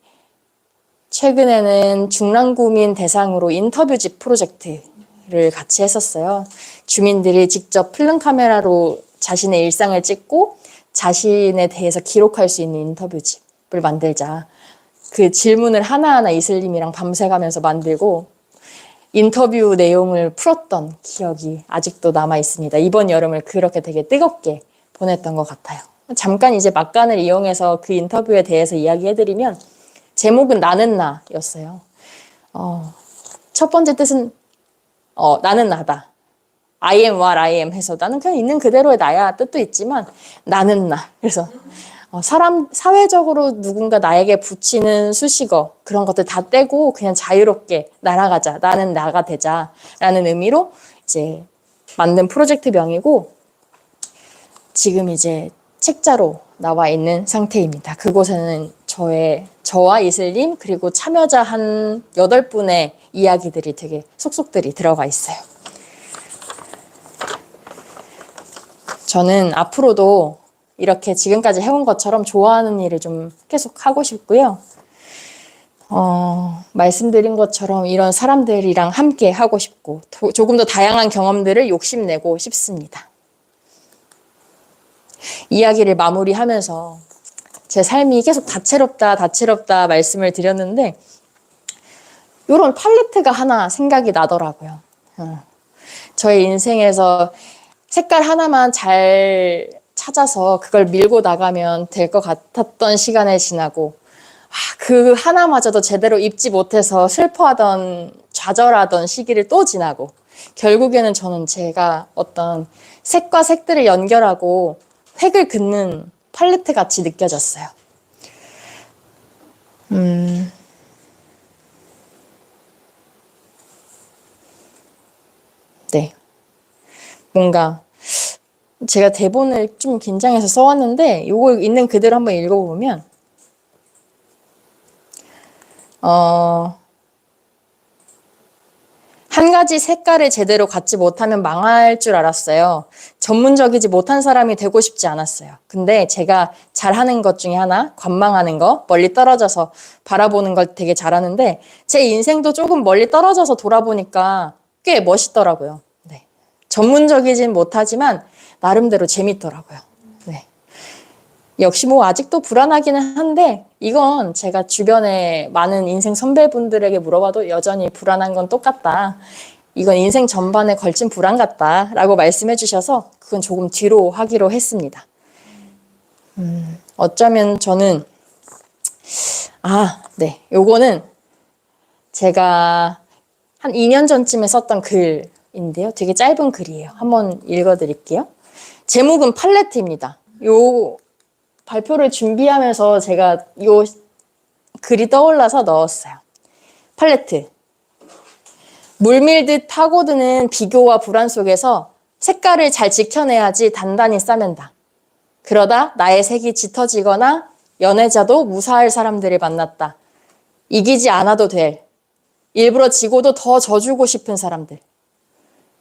최근에는 중랑구민 대상으로 인터뷰집 프로젝트를 같이 했었어요. 주민들이 직접 필름 카메라로 자신의 일상을 찍고 자신에 대해서 기록할 수 있는 인터뷰집을 만들자. 그 질문을 하나하나 이슬님이랑 밤새가면서 만들고 인터뷰 내용을 풀었던 기억이 아직도 남아 있습니다. 이번 여름을 그렇게 되게 뜨겁게 보냈던 것 같아요. 잠깐 이제 막간을 이용해서 그 인터뷰에 대해서 이야기해드리면 제목은 나는 나였어요. 첫 번째 뜻은 나는 나다. I am what I am 해서 나는 그냥 있는 그대로의 나야 뜻도 있지만 나는 나. 그래서 사회적으로 누군가 나에게 붙이는 수식어 그런 것들 다 떼고 그냥 자유롭게 날아가자. 나는 나가 되자. 라는 의미로 이제 만든 프로젝트명이고 지금 이제 책자로 나와 있는 상태입니다. 그곳에는 저와 이슬님 그리고 참여자 한 8분의 이야기들이 되게 속속들이 들어가 있어요. 저는 앞으로도 이렇게 지금까지 해온 것처럼 좋아하는 일을 좀 계속 하고 싶고요. 말씀드린 것처럼 이런 사람들이랑 함께 하고 싶고 조금 더 다양한 경험들을 욕심내고 싶습니다. 이야기를 마무리하면서 제 삶이 계속 다채롭다 말씀을 드렸는데 이런 팔레트가 하나 생각이 나더라고요. 저의 인생에서 색깔 하나만 잘 찾아서 그걸 밀고 나가면 될 것 같았던 시간을 지나고 그 하나마저도 제대로 입지 못해서 슬퍼하던 좌절하던 시기를 또 지나고 결국에는 저는 제가 어떤 색과 색들을 연결하고 획을 긋는 팔레트 같이 느껴졌어요. 네. 뭔가 제가 대본을 좀 긴장해서 써왔는데 이거 있는 그대로 한번 읽어보면 한 가지 색깔을 제대로 갖지 못하면 망할 줄 알았어요. 전문적이지 못한 사람이 되고 싶지 않았어요. 근데 제가 잘하는 것 중에 하나, 관망하는 거, 멀리 떨어져서 바라보는 걸 되게 잘하는데 제 인생도 조금 멀리 떨어져서 돌아보니까 꽤 멋있더라고요. 네. 전문적이진 못하지만 나름대로 재밌더라고요. 네. 역시 뭐 아직도 불안하기는 한데 이건 제가 주변에 많은 인생 선배분들에게 물어봐도 여전히 불안한 건 똑같다. 이건 인생 전반에 걸친 불안 같다 라고 말씀해 주셔서 그건 조금 뒤로 하기로 했습니다. 어쩌면 저는 네. 요거는 제가 한 2년 전쯤에 썼던 글인데요. 되게 짧은 글이에요. 한번 읽어드릴게요. 제목은 팔레트입니다. 요 발표를 준비하면서 제가 요 글이 떠올라서 넣었어요. 팔레트. 물밀듯 파고드는 비교와 불안 속에서 색깔을 잘 지켜내야지 단단히 싸맨다. 그러다 나의 색이 짙어지거나 연애자도 무사할 사람들을 만났다. 이기지 않아도 될, 일부러 지고도 더 져주고 싶은 사람들.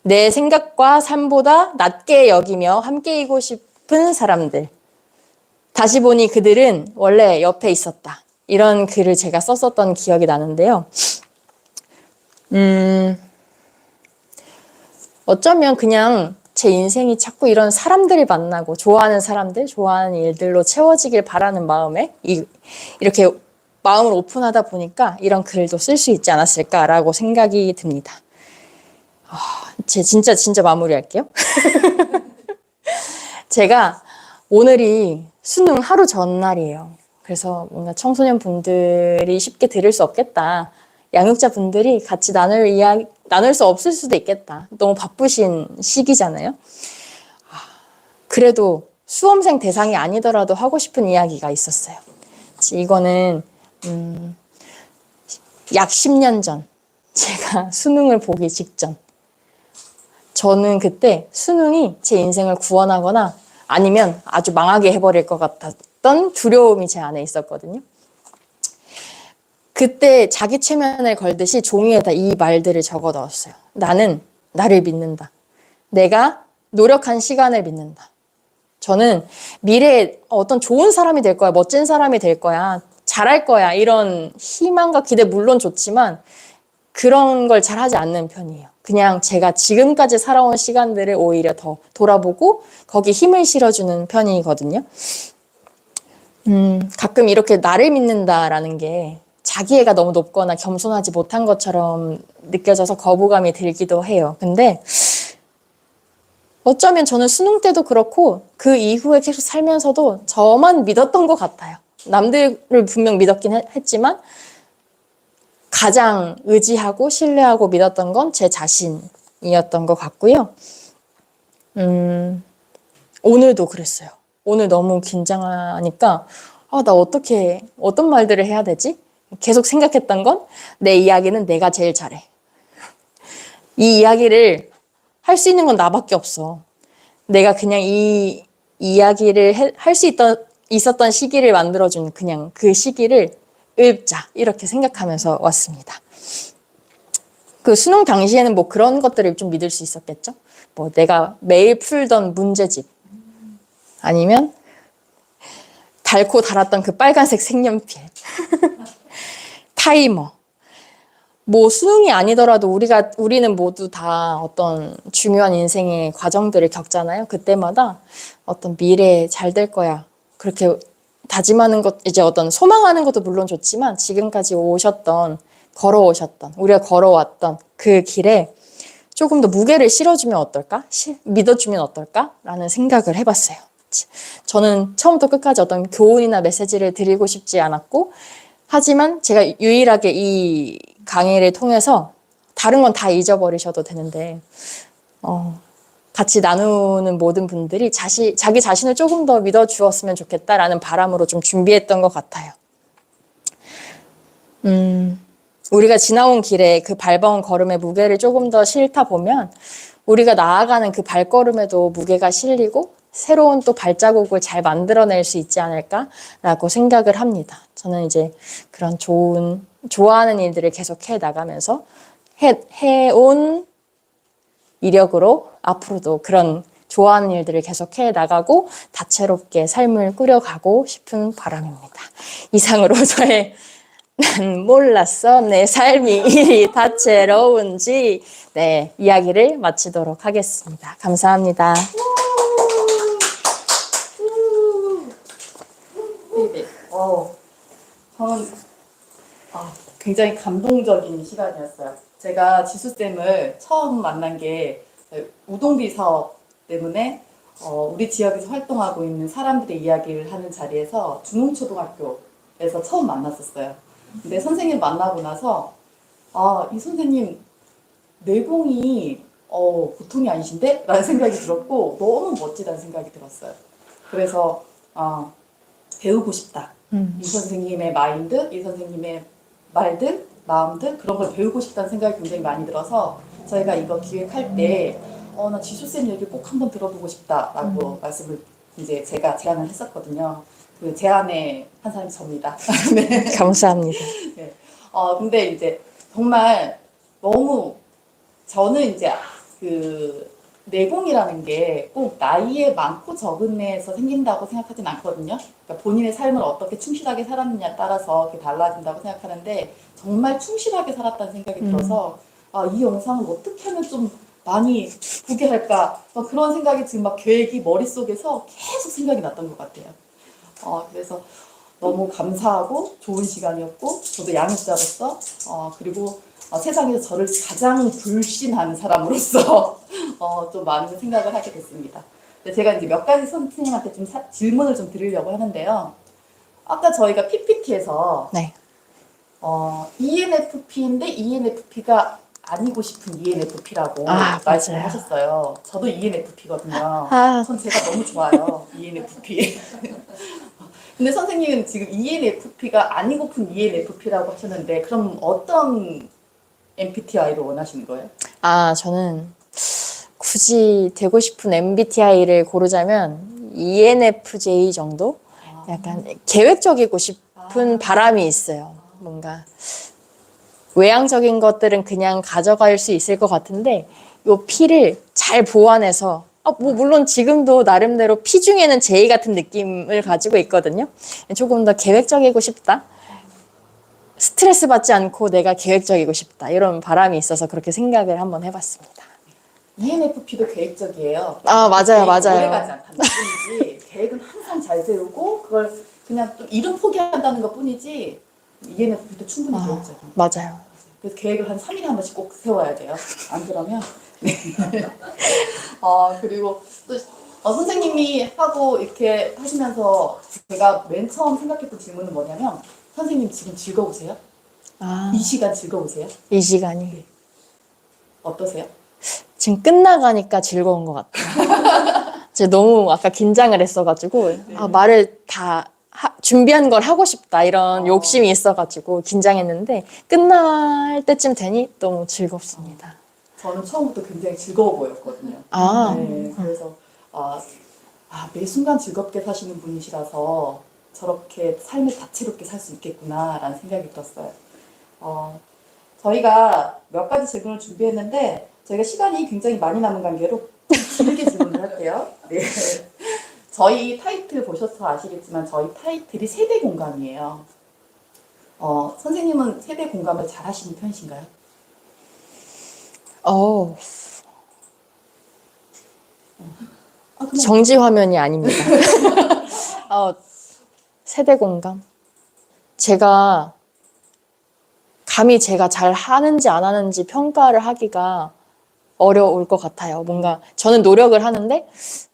내 생각과 삶보다 낮게 여기며 함께이고 싶은 사람들. 다시 보니 그들은 원래 옆에 있었다. 이런 글을 제가 썼었던 기억이 나는데요. 어쩌면 그냥 제 인생이 자꾸 이런 사람들을 만나고 좋아하는 사람들, 좋아하는 일들로 채워지길 바라는 마음에 이렇게 마음을 오픈하다 보니까 이런 글도 쓸 수 있지 않았을까라고 생각이 듭니다. 제 진짜 마무리할게요. 제가 오늘이 수능 하루 전날이에요. 그래서 뭔가 청소년 분들이 쉽게 들을 수 없겠다. 양육자 분들이 같이 나눌 수 없을 수도 있겠다. 너무 바쁘신 시기잖아요. 그래도 수험생 대상이 아니더라도 하고 싶은 이야기가 있었어요. 이거는 약 10년 전 제가 수능을 보기 직전 저는 그때 수능이 제 인생을 구원하거나 아니면 아주 망하게 해버릴 것 같았던 두려움이 제 안에 있었거든요. 그때 자기 최면을 걸듯이 종이에다 이 말들을 적어 넣었어요. 나는 나를 믿는다. 내가 노력한 시간을 믿는다. 저는 미래에 어떤 좋은 사람이 될 거야, 멋진 사람이 될 거야, 잘할 거야 이런 희망과 기대 물론 좋지만 그런 걸 잘하지 않는 편이에요. 그냥 제가 지금까지 살아온 시간들을 오히려 더 돌아보고 거기 힘을 실어주는 편이거든요. 가끔 이렇게 나를 믿는다라는 게 자기애가 너무 높거나 겸손하지 못한 것처럼 느껴져서 거부감이 들기도 해요. 근데 어쩌면 저는 수능 때도 그렇고 그 이후에 계속 살면서도 저만 믿었던 것 같아요. 남들을 분명 믿었긴 했지만 가장 의지하고 신뢰하고 믿었던 건 제 자신이었던 것 같고요. 오늘도 그랬어요. 오늘 너무 긴장하니까 나 어떤 말들을 해야 되지? 계속 생각했던 건 내 이야기는 내가 제일 잘해. 이 이야기를 할 수 있는 건 나밖에 없어. 내가 그냥 이 이야기를 할 수 있었던 시기를 만들어준 그냥 그 시기를 읊자 이렇게 생각하면서 왔습니다. 그 수능 당시에는 뭐 그런 것들을 좀 믿을 수 있었겠죠? 뭐 내가 매일 풀던 문제집 아니면 닳고 닳았던 그 빨간색 색연필 타이머 뭐 수능이 아니더라도 우리는 모두 다 어떤 중요한 인생의 과정들을 겪잖아요. 그때마다 어떤 미래에 잘 될 거야. 그렇게 다짐하는 것, 이제 어떤 소망하는 것도 물론 좋지만 지금까지 걸어오셨던, 우리가 걸어왔던 그 길에 조금 더 무게를 실어주면 어떨까? 믿어주면 어떨까? 라는 생각을 해봤어요. 저는 처음부터 끝까지 어떤 교훈이나 메시지를 드리고 싶지 않았고, 하지만 제가 유일하게 이 강의를 통해서 다른 건 다 잊어버리셔도 되는데, 같이 나누는 모든 분들이 자기 자신을 조금 더 믿어주었으면 좋겠다라는 바람으로 좀 준비했던 것 같아요. 우리가 지나온 길에 그 밟아온 걸음의 무게를 조금 더 실다 보면 우리가 나아가는 그 발걸음에도 무게가 실리고 새로운 또 발자국을 잘 만들어낼 수 있지 않을까라고 생각을 합니다. 저는 이제 그런 좋아하는 일들을 계속 해 나가면서 해온 이력으로 앞으로도 그런 좋아하는 일들을 계속 해 나가고 다채롭게 삶을 꾸려가고 싶은 바람입니다. 이상으로 저의 난 몰랐어 내 삶이 이리 다채로운지 이야기를 마치도록 하겠습니다. 감사합니다. 네. 저는 굉장히 감동적인 시간이었어요. 제가 지수쌤을 처음 만난 게 우동비 사업 때문에 우리 지역에서 활동하고 있는 사람들의 이야기를 하는 자리에서 중흥초등학교에서 처음 만났었어요. 근데 선생님 만나고 나서 이 선생님 내공이 보통이 아니신데? 라는 생각이 들었고 너무 멋지다는 생각이 들었어요. 그래서 배우고 싶다. 이 선생님의 마인드, 이 선생님의 말들, 마음들 그런 걸 배우고 싶다는 생각이 굉장히 많이 들어서 저희가 이거 기획할 때 나 지수쌤 얘기 꼭 한번 들어보고 싶다라고 말씀을 이제 제가 제안을 했었거든요. 그 제안의 한 사람이 접니다. 네. 감사합니다. 네. 근데 이제 정말 너무 저는 이제 그 내공이라는 게 꼭 나이에 많고 적은에서 생긴다고 생각하진 않거든요. 그러니까 본인의 삶을 어떻게 충실하게 살았느냐에 따라서 그게 달라진다고 생각하는데 정말 충실하게 살았다는 생각이 들어서 아, 이 영상을 어떻게 하면 좀 많이 보게 할까 그런 생각이 지금 막 계획이 머릿속에서 계속 생각이 났던 것 같아요. 그래서 너무 감사하고 좋은 시간이었고 저도 양육자로서 그리고 세상에서 저를 가장 불신하는 사람으로서 좀 많은 생각을 하게 됐습니다. 근데 제가 이제 몇 가지 선생님한테 좀 질문을 좀 드리려고 하는데요. 아까 저희가 PPT에서 네. ENFP인데 ENFP가 아니고 싶은 ENFP라고 아, 말씀을 맞아요. 하셨어요. 저도 ENFP거든요. 아. 전 제가 너무 좋아요. ENFP. 근데 선생님은 지금 ENFP가 아니고픈 ENFP라고 하셨는데 그럼 어떤 MBTI를 원하시는 거예요? 아, 저는 굳이 되고 싶은 MBTI를 고르자면 ENFJ 정도? 약간 계획적이고 싶은 바람이 있어요. 뭔가 외향적인 것들은 그냥 가져갈 수 있을 것 같은데 요 P를 잘 보완해서 뭐 물론 지금도 나름대로 P 중에는 J 같은 느낌을 가지고 있거든요. 조금 더 계획적이고 싶다. 스트레스 받지 않고 내가 계획적이고 싶다. 이런 바람이 있어서 그렇게 생각을 한번 해봤습니다. ENFP도 계획적이에요. 아, 맞아요, 계획이 맞아요. 오래가지 않다는 뿐이지 계획은 항상 잘 세우고 그걸 그냥 좀 이름 포기한다는 것 뿐이지 ENFP도 충분히 계획적이에요. 맞아요. 그래서 계획을 한 3일에 한 번씩 꼭 세워야 돼요. 안 그러면 네. 그리고 또 선생님이 하고 이렇게 하시면서 제가 맨 처음 생각했던 질문은 뭐냐면 선생님 지금 즐거우세요? 아, 이 시간 즐거우세요? 이 시간이 어떠세요? 지금 끝나가니까 즐거운 것 같아요. 제가 너무 아까 긴장을 했어가지고 말을 다 준비한 걸 하고 싶다 이런 욕심이 있어가지고 긴장했는데 끝날 때쯤 되니 너무 즐겁습니다. 저는 처음부터 굉장히 즐거워 보였거든요. 아, 네, 그래서 매 순간 즐겁게 사시는 분이시라서 저렇게 삶을 다채롭게 살 수 있겠구나라는 생각이 들었어요. 저희가 몇 가지 질문을 준비했는데 저희가 시간이 굉장히 많이 남은 관계로 길게 질문을 할게요. 네. 저희 타이틀 보셔서 아시겠지만 저희 타이틀이 세대 공감이에요. 선생님은 세대 공감을 잘 하시는 편이신가요? 정지 화면이 아닙니다. 세대 공감. 감히 제가 잘 하는지 안 하는지 평가를 하기가 어려울 것 같아요. 뭔가 저는 노력을 하는데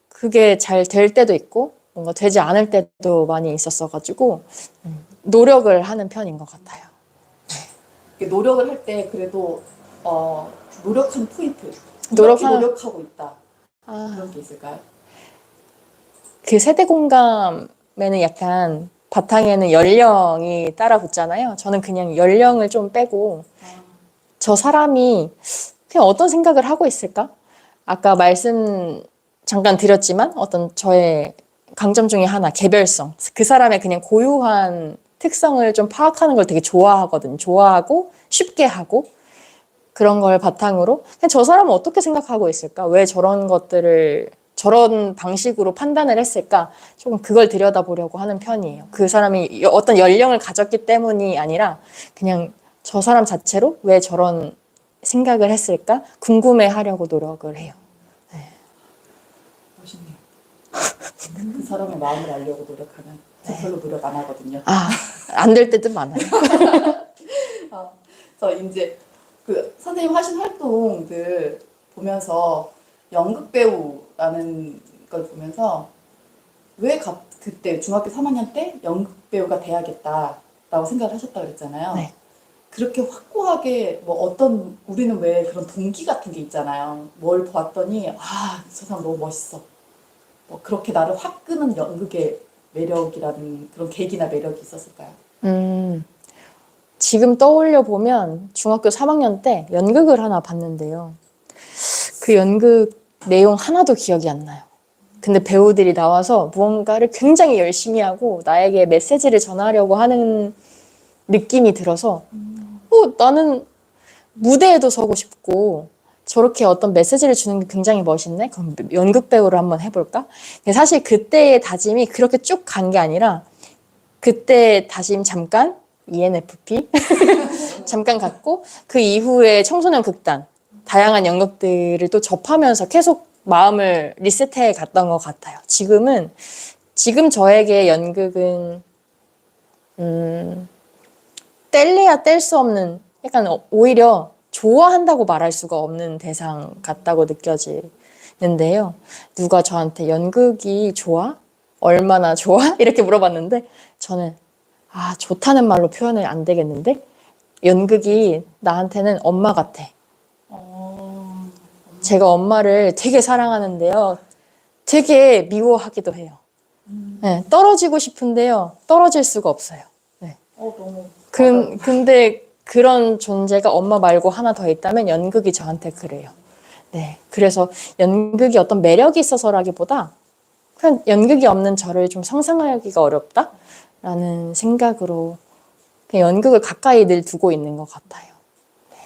그게 잘 될 때도 있고 뭔가 되지 않을 때도 많이 있었어가지고 노력을 하는 편인 것 같아요. 노력을 할 때 그래도 노력한 포인트, 노력한- 노력하고 있다 그런 게 있을까요? 그 세대 공감에는 약간 바탕에는 연령이 따라 붙잖아요. 저는 그냥 연령을 좀 빼고 저 사람이 그냥 어떤 생각을 하고 있을까? 아까 말씀 잠깐 드렸지만 어떤 저의 강점 중에 하나, 개별성. 그 사람의 그냥 고유한 특성을 좀 파악하는 걸 되게 좋아하거든요. 좋아하고 쉽게 하고 그런 걸 바탕으로 그냥 저 사람은 어떻게 생각하고 있을까? 왜 저런 것들을 저런 방식으로 판단을 했을까? 조금 그걸 들여다보려고 하는 편이에요. 그 사람이 어떤 연령을 가졌기 때문이 아니라 그냥 저 사람 자체로 왜 저런 생각을 했을까? 궁금해 하려고 노력을 해요. 멋있네요. 그 사람의 마음을 알려고 노력하면 저 별로 노력 안 하거든요. 안 될 때도 많아요. 저 이제 그 선생님 하신 활동들 보면서 연극 배우라는 걸 보면서 왜 그때 중학교 3학년 때 연극 배우가 돼야겠다라고 생각을 하셨다고 그랬잖아요. 네. 그렇게 확고하게 우리는 왜 그런 동기 같은 게 있잖아요. 뭘 봤더니 저 사람 너무 멋있어. 그렇게 나를 확 끄는 연극의 매력이라는 그런 계기나 매력이 있었을까요? 지금 떠올려 보면 중학교 3학년 때 연극을 하나 봤는데요. 그 연극 내용 하나도 기억이 안 나요. 근데 배우들이 나와서 무언가를 굉장히 열심히 하고 나에게 메시지를 전하려고 하는 느낌이 들어서 나는 무대에도 서고 싶고 저렇게 어떤 메시지를 주는 게 굉장히 멋있네. 그럼 연극 배우를 한번 해볼까? 근데 사실 그때의 다짐이 그렇게 쭉 간 게 아니라 그때 다짐 잠깐 ENFP 잠깐 갔고 그 이후에 청소년 극단 다양한 연극들을 또 접하면서 계속 마음을 리셋해 갔던 것 같아요. 지금 저에게 연극은 뗄래야 뗄 수 없는 약간 오히려 좋아한다고 말할 수가 없는 대상 같다고 느껴지는데요. 누가 저한테 연극이 좋아? 얼마나 좋아? 이렇게 물어봤는데 저는 좋다는 말로 표현이 안 되겠는데 연극이 나한테는 엄마 같아. 제가 엄마를 되게 사랑하는데요. 되게 미워하기도 해요. 네, 떨어지고 싶은데요. 떨어질 수가 없어요. 네. 너무. 근데 그런 존재가 엄마 말고 하나 더 있다면 연극이 저한테 그래요. 네. 그래서 연극이 어떤 매력이 있어서라기보다 그냥 연극이 없는 저를 좀 상상하기가 어렵다라는 생각으로 그냥 연극을 가까이 늘 두고 있는 것 같아요.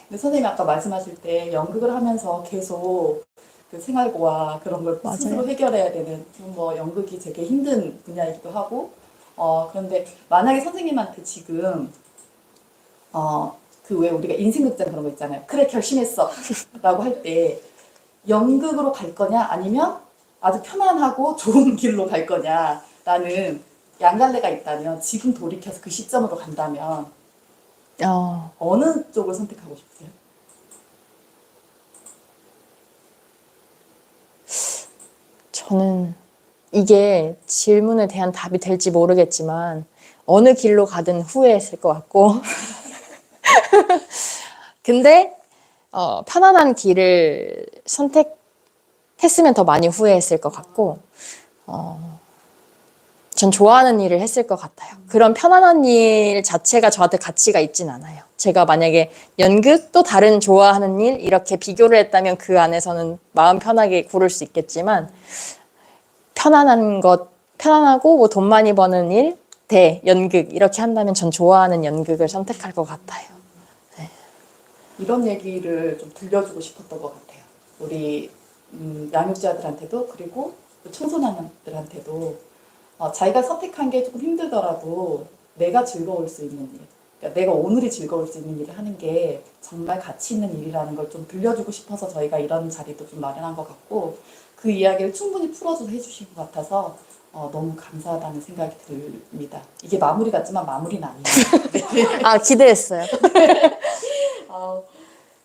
근데 선생님이 아까 말씀하실 때 연극을 하면서 계속 그 생활고와 그런 걸 맞아요. 스스로 해결해야 되는 뭐 연극이 되게 힘든 분야이기도 하고 그런데 만약에 선생님한테 지금 그 왜 우리가 인생극장 그런 거 있잖아요. 그래 결심했어 라고 할 때 연극으로 갈 거냐 아니면 아주 편안하고 좋은 길로 갈 거냐라는 양갈래가 있다면 지금 돌이켜서 그 시점으로 간다면 어느 쪽을 선택하고 싶으세요? 저는 이게 질문에 대한 답이 될지 모르겠지만 어느 길로 가든 후회했을 것 같고 근데 편안한 길을 선택했으면 더 많이 후회했을 것 같고 전 좋아하는 일을 했을 것 같아요. 그런 편안한 일 자체가 저한테 가치가 있진 않아요. 제가 만약에 연극 또 다른 좋아하는 일 이렇게 비교를 했다면 그 안에서는 마음 편하게 고를 수 있겠지만 편안하고 뭐 돈 많이 버는 일 대 연극 이렇게 한다면 전 좋아하는 연극을 선택할 것 같아요. 네. 이런 얘기를 좀 들려주고 싶었던 것 같아요. 우리 양육자들한테도 그리고 청소년들한테도 자기가 선택한 게 조금 힘들더라도 내가 즐거울 수 있는 일, 그러니까 내가 오늘이 즐거울 수 있는 일을 하는 게 정말 가치 있는 일이라는 걸 좀 들려주고 싶어서 저희가 이런 자리도 좀 마련한 것 같고 그 이야기를 충분히 풀어서 해주신 것 같아서 너무 감사하다는 생각이 듭니다. 이게 마무리 같지만 마무리는 아니에요. 기대했어요.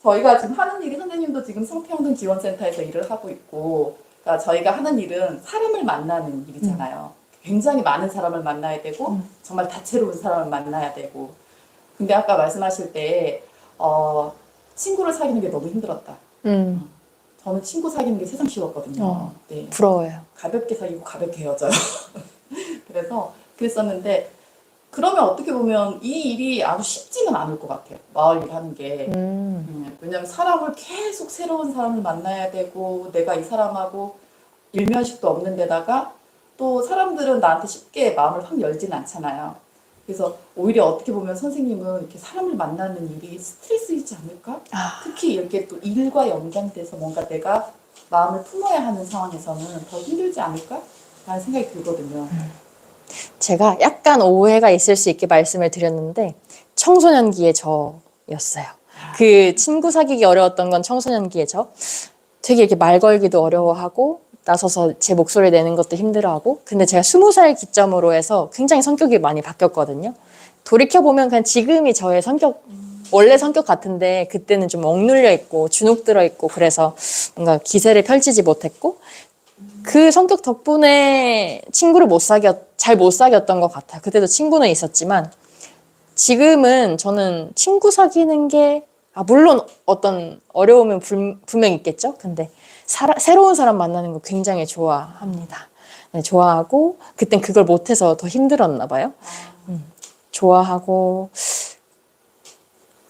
저희가 지금 하는 일이 선생님도 지금 성평등 지원센터에서 일을 하고 있고 그러니까 저희가 하는 일은 사람을 만나는 일이잖아요. 굉장히 많은 사람을 만나야 되고 정말 다채로운 사람을 만나야 되고 근데 아까 말씀하실 때 친구를 사귀는 게 너무 힘들었다. 저는 친구 사귀는 게 세상 쉬웠거든요. 네. 부러워요. 가볍게 사귀고 가볍게 헤어져요. 그래서 그랬었는데 그러면 어떻게 보면 이 일이 아주 쉽지는 않을 것 같아요. 마을 일 하는 게. 왜냐면 사람을 계속 새로운 사람을 만나야 되고 내가 이 사람하고 일면식도 없는 데다가 또 사람들은 나한테 쉽게 마음을 확 열지는 않잖아요. 그래서 오히려 어떻게 보면 선생님은 이렇게 사람을 만나는 일이 스트레스이지 않을까? 특히 이렇게 또 일과 연관돼서 뭔가 내가 마음을 품어야 하는 상황에서는 더 힘들지 않을까? 라는 생각이 들거든요. 제가 약간 오해가 있을 수 있게 말씀을 드렸는데 청소년기의 저였어요. 그 친구 사귀기 어려웠던 건 청소년기의 저. 되게 이렇게 말 걸기도 어려워하고 나서서 제 목소리 내는 것도 힘들어하고 근데 제가 20살 기점으로 해서 굉장히 성격이 많이 바뀌었거든요. 돌이켜보면 그냥 지금이 저의 원래 성격 같은데 그때는 좀 억눌려 있고 주눅 들어 있고 그래서 뭔가 기세를 펼치지 못했고 그 성격 덕분에 친구를 잘 못 사귀었던 것 같아요. 그때도 친구는 있었지만 지금은 저는 친구 사귀는 게 물론 어떤 어려움은 분명히 있겠죠. 근데 새로운 사람 만나는 거 굉장히 좋아합니다. 네, 좋아하고 그땐 그걸 못해서 더 힘들었나 봐요. 좋아하고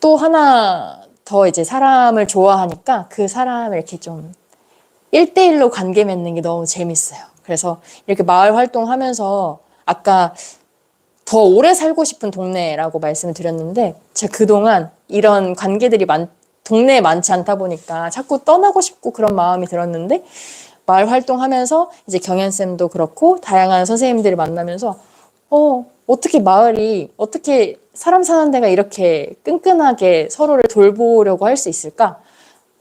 또 하나 더 이제 사람을 좋아하니까 그 사람을 이렇게 좀 1대1로 관계 맺는 게 너무 재밌어요. 그래서 이렇게 마을 활동하면서 아까 더 오래 살고 싶은 동네라고 말씀을 드렸는데 제가 그동안 이런 관계들이 동네에 많지 않다 보니까 자꾸 떠나고 싶고 그런 마음이 들었는데 마을 활동하면서 이제 경연쌤도 그렇고 다양한 선생님들을 만나면서 어떻게 마을이 어떻게 사람 사는 데가 이렇게 끈끈하게 서로를 돌보려고 할 수 있을까?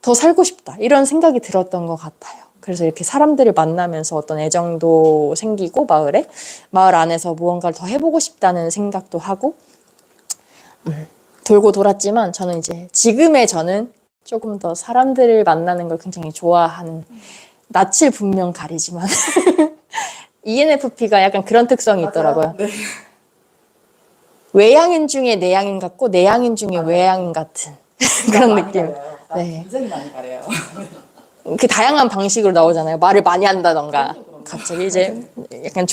더 살고 싶다. 이런 생각이 들었던 것 같아요. 그래서 이렇게 사람들을 만나면서 어떤 애정도 생기고 마을에 마을 안에서 무언가를 더 해보고 싶다는 생각도 하고 돌고 돌았지만 저는 이제 지금의 저는 조금 더 사람들을 만나는 걸 굉장히 좋아하는 낯을 분명 가리지만 ENFP가 약간 그런 특성이 있더라고요. 네. 외향인 중에 내향인 같고 내향인 중에 맞아요. 외향인 같은 그런 많이 느낌. 가려요. 네. 굉장히 많이 가려요. 그 다양한 방식으로 나오잖아요. 말을 많이 한다던가 그럼요. 갑자기 이제 약간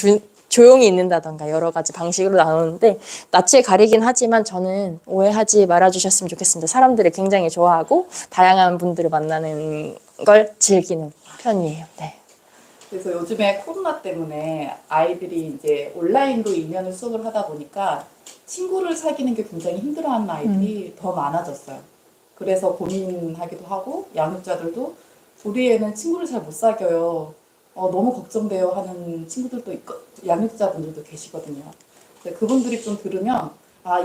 조용히 있는다던가 여러 가지 방식으로 나오는데 낯을 가리긴 하지만 저는 오해하지 말아주셨으면 좋겠습니다. 사람들을 굉장히 좋아하고 다양한 분들을 만나는 걸 즐기는 편이에요. 네. 그래서 요즘에 코로나 때문에 아이들이 이제 온라인으로 이면을 수업을 하다 보니까 친구를 사귀는 게 굉장히 힘들어하는 아이들이 더 많아졌어요. 그래서 고민하기도 하고 양육자들도 우리 애는 친구를 잘 못 사귀어요. 너무 걱정돼요 하는 친구들도 있고 양육자분들도 계시거든요. 근데 그분들이 좀 들으면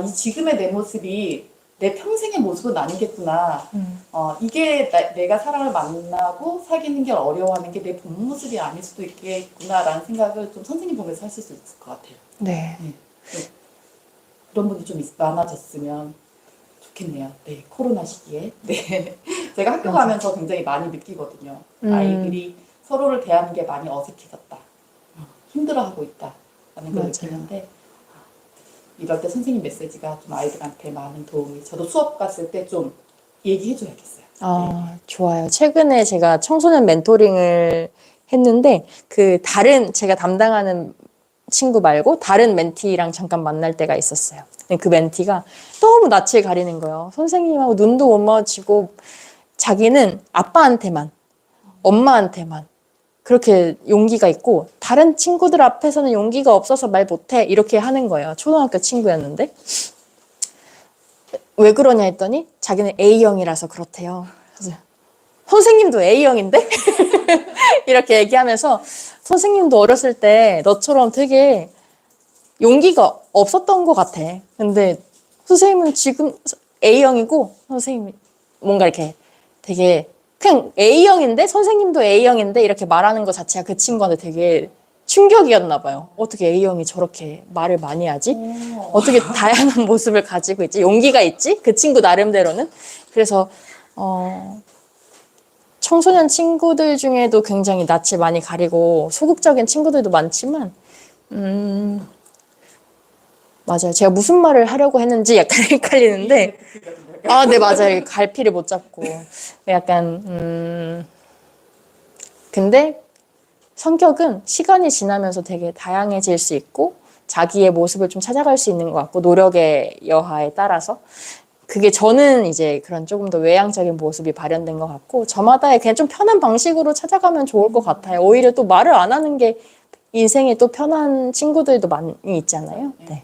이 지금의 내 모습이 내 평생의 모습은 아니겠구나. 이게 내가 사람을 만나고 사귀는 게 어려워하는 게 내 본 모습이 아닐 수도 있겠구나라는 생각을 좀 선생님 보면서 하실 수 있을 것 같아요. 네. 그런 분이 좀 많아졌으면 좋겠네요. 네, 코로나 시기에. 네. 제가 학교 맞아. 가면서 굉장히 많이 느끼거든요. 아이들이 서로를 대하는 게 많이 어색해졌다. 힘들어하고 있다. 라는 걸 맞아요. 느끼는데 이럴 때 선생님 메시지가 좀 아이들한테 많은 도움이 저도 수업 갔을 때 좀 얘기해 줘야겠어요. 좋아요. 최근에 제가 청소년 멘토링을 했는데 제가 담당하는 친구 말고 다른 멘티랑 잠깐 만날 때가 있었어요. 근데 그 멘티가 너무 낯을 가리는 거예요. 선생님하고 눈도 못 마주치고 자기는 아빠한테만, 엄마한테만 그렇게 용기가 있고 다른 친구들 앞에서는 용기가 없어서 말 못해 이렇게 하는 거예요. 초등학교 친구였는데 왜 그러냐 했더니 자기는 A형이라서 그렇대요. 그래서 선생님도 A형인데? 이렇게 얘기하면서 선생님도 어렸을 때 너처럼 되게 용기가 없었던 것 같아. 근데 선생님은 지금 A형이고 선생님이 뭔가 이렇게 되게 그냥 A형인데 선생님도 A형인데 이렇게 말하는 것 자체가 그 친구한테 되게 충격이었나 봐요. 어떻게 A형이 저렇게 말을 많이 하지? 어떻게 다양한 모습을 가지고 있지? 용기가 있지? 그 친구 나름대로는. 그래서 청소년 친구들 중에도 굉장히 낯을 많이 가리고 소극적인 친구들도 많지만 맞아요. 제가 무슨 말을 하려고 했는지 약간 헷갈리는데 네, 맞아요. 갈피를 못 잡고 약간 근데 성격은 시간이 지나면서 되게 다양해질 수 있고 자기의 모습을 좀 찾아갈 수 있는 것 같고 노력의 여하에 따라서 그게 저는 이제 그런 조금 더 외향적인 모습이 발현된 것 같고 저마다의 그냥 좀 편한 방식으로 찾아가면 좋을 것 같아요. 오히려 또 말을 안 하는 게 인생에 또 편한 친구들도 많이 있잖아요. 네.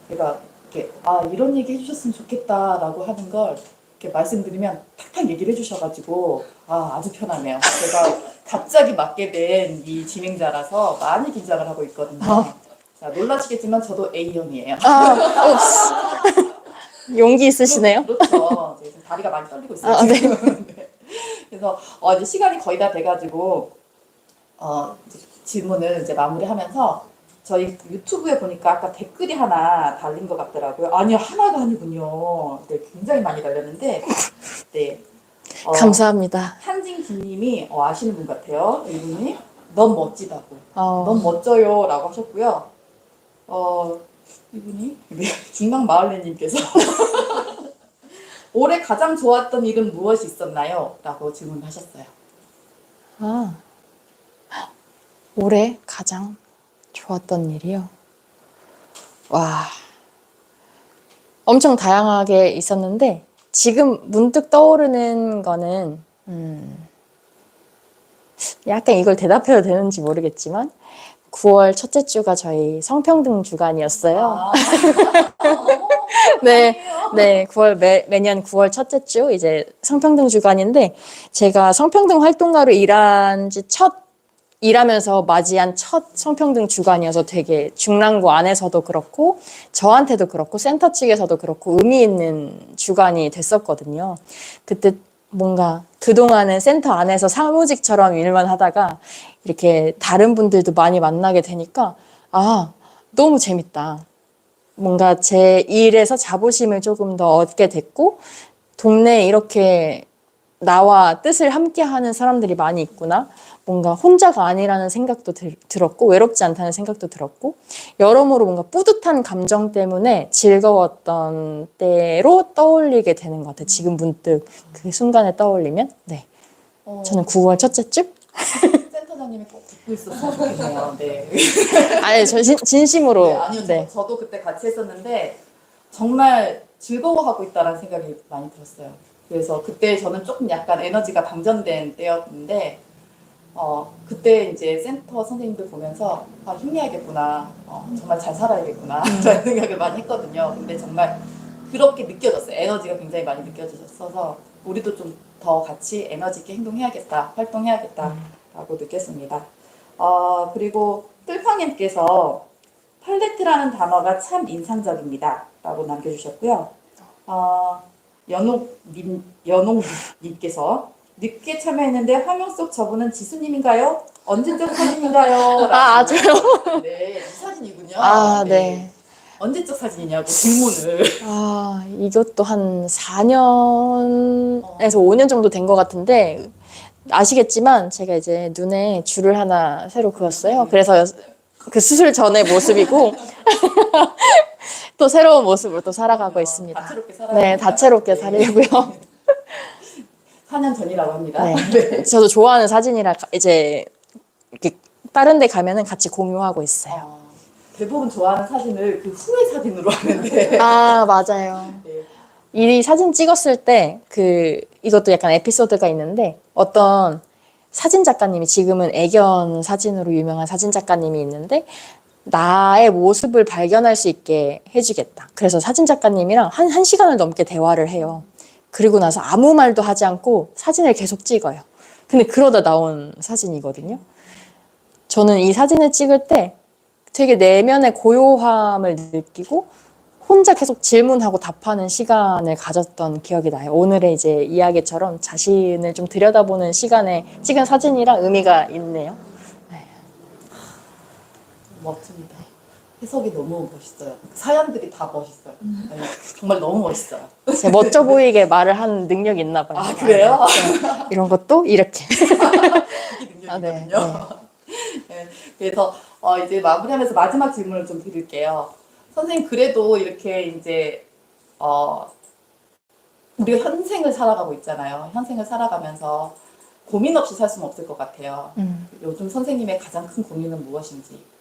제가 이렇게 이런 얘기 해주셨으면 좋겠다라고 하는 걸 이렇게 말씀드리면 탁탁 얘기를 해주셔가지고 아주 편하네요. 제가 갑자기 맡게 된 이 진행자라서 많이 긴장을 하고 있거든요. 자, 놀라시겠지만 저도 A형이에요. 용기 있으시네요. 그렇죠. 지금 다리가 많이 떨리고 있어요. 네. 네. 그래서 이제 시간이 거의 다 돼가지고 이제 질문을 이제 마무리하면서 저희 유튜브에 보니까 아까 댓글이 하나 달린 것 같더라고요. 아니요, 하나가 아니군요. 네, 굉장히 많이 달렸는데, 네. 감사합니다. 한진기님이 아시는 분 같아요. 이분이 넌 멋지다고, 넌 멋져요라고 하셨고요. 이분이 네, 중랑마을레님께서 올해 가장 좋았던 일은 무엇이 있었나요? 라고 질문하셨어요. 올해 가장 좋았던 일이요? 와, 엄청 다양하게 있었는데 지금 문득 떠오르는 거는 약간 이걸 대답해도 되는지 모르겠지만 9월 첫째 주가 저희 성평등 주간이었어요. 아. 네, 네, 매년 9월 첫째 주 이제 성평등 주간인데 제가 성평등 활동가로 일하면서 맞이한 첫 성평등 주간이어서 되게 중랑구 안에서도 그렇고 저한테도 그렇고 센터 측에서도 그렇고 의미 있는 주간이 됐었거든요. 그때 뭔가 그동안은 센터 안에서 사무직처럼 일만 하다가 이렇게 다른 분들도 많이 만나게 되니까 아, 너무 재밌다. 뭔가 제 일에서 자부심을 조금 더 얻게 됐고 동네에 이렇게 나와 뜻을 함께 하는 사람들이 많이 있구나. 뭔가 혼자가 아니라는 생각도 들었고 외롭지 않다는 생각도 들었고 여러모로 뭔가 뿌듯한 감정 때문에 즐거웠던 때로 떠올리게 되는 것 같아요. 지금 문득 그 순간에 떠올리면 네. 저는 9월 첫째 주? 센터장님이 꼭 듣고 있었으면 좋겠네요. 네. 아니, 저 진심으로. 네, 아니요, 네. 저도 그때 같이 했었는데 정말 즐거워하고 있다는 생각이 많이 들었어요. 그래서 그때 저는 조금 약간 에너지가 방전된 때였는데 그때 이제 센터 선생님들 보면서 힘내야겠구나, 정말 잘 살아야겠구나 라는 생각을 많이 했거든요. 근데 정말 그렇게 느껴졌어요. 에너지가 굉장히 많이 느껴졌어서 우리도 좀 더 같이 에너지 있게 행동해야겠다, 활동해야겠다라고 느꼈습니다. 그리고 뜰팡님께서 팔레트라는 단어가 참 인상적입니다 라고 남겨주셨고요. 연옥님께서 늦게 참여했는데 화면 속 저분은 지수님인가요? 언제적 사진인가요? 저요? 네, 이 사진이군요. 네. 언제적 사진이냐고 질문을. 이것도 한 4년에서 5년 정도 된 것 같은데 아시겠지만 제가 이제 눈에 줄을 하나 새로 그었어요. 그래서 그 수술 전의 모습이고 또 새로운 모습으로 또 살아가고 있습니다. 다채롭게 살아. 네, 다채롭게 살려고요. 4년 전이라고 합니다. 네. 저도 좋아하는 사진이라 이제 이렇게 다른 데 가면은 같이 공유하고 있어요. 대부분 좋아하는 사진을 그 후의 사진으로 하는데. 맞아요. 네. 이 사진 찍었을 때 이것도 약간 에피소드가 있는데 어떤 사진 작가님이 지금은 애견 사진으로 유명한 사진 작가님이 있는데 나의 모습을 발견할 수 있게 해주겠다. 그래서 사진 작가님이랑 한 시간을 넘게 대화를 해요. 그리고 나서 아무 말도 하지 않고 사진을 계속 찍어요. 근데 그러다 나온 사진이거든요. 저는 이 사진을 찍을 때 되게 내면의 고요함을 느끼고 혼자 계속 질문하고 답하는 시간을 가졌던 기억이 나요. 오늘의 이제 이야기처럼 자신을 좀 들여다보는 시간에 찍은 사진이라 의미가 있네요. 멋집니다. 해석이 너무 멋있어요. 사연들이 다 멋있어요. 네, 정말 너무 멋있어요. 제가 멋져 보이게 말을 하는 능력이 있나 봐요. 그래요? 네. 이런 것도 이렇게. 이게 능력이거든요. 네. 네, 그래서 이제 마무리하면서 마지막 질문을 좀 드릴게요. 선생님, 그래도 이렇게 이제 우리가 현생을 살아가고 있잖아요. 현생을 살아가면서 고민 없이 살 수는 없을 것 같아요. 요즘 선생님의 가장 큰 고민은 무엇인지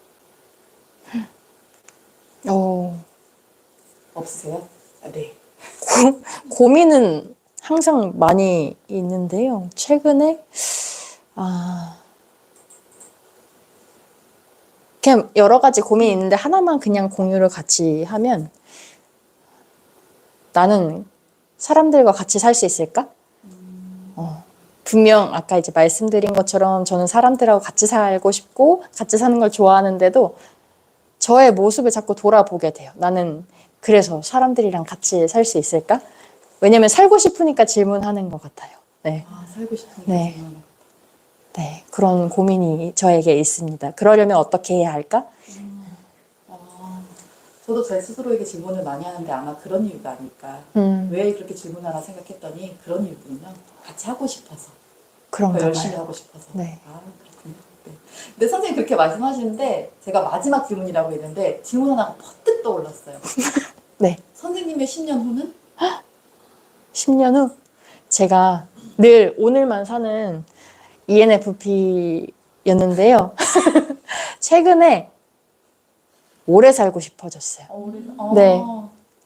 없으세요? 네. 고민은 항상 많이 있는데요. 최근에 그냥 여러 가지 고민이 있는데 하나만 그냥 공유를 같이 하면 나는 사람들과 같이 살 수 있을까? 분명 아까 이제 말씀드린 것처럼 저는 사람들하고 같이 살고 싶고 같이 사는 걸 좋아하는데도 저의 모습을 자꾸 돌아보게 돼요. 나는 그래서 사람들이랑 같이 살 수 있을까? 왜냐면 살고 싶으니까 질문하는 것 같아요. 네. 살고 싶으니까 네. 질문하는. 네, 그런 고민이 저에게 있습니다. 그러려면 어떻게 해야 할까? 저도 제 스스로에게 질문을 많이 하는데 아마 그런 이유가 아닐까. 왜 그렇게 질문하나 생각했더니 그런 이유군요. 같이 하고 싶어서. 그런가 더 열심히 봐요. 하고 싶어서. 네. 그렇군요. 네. 근데 선생님 그렇게 말씀하시는데 제가 마지막 질문이라고 했는데 질문 하나가 퍼뜩 떠올랐어요. 네. 선생님의 10년 후는? 10년 후 제가 늘 오늘만 사는 ENFP였는데요. 최근에 오래 살고 싶어졌어요. 네.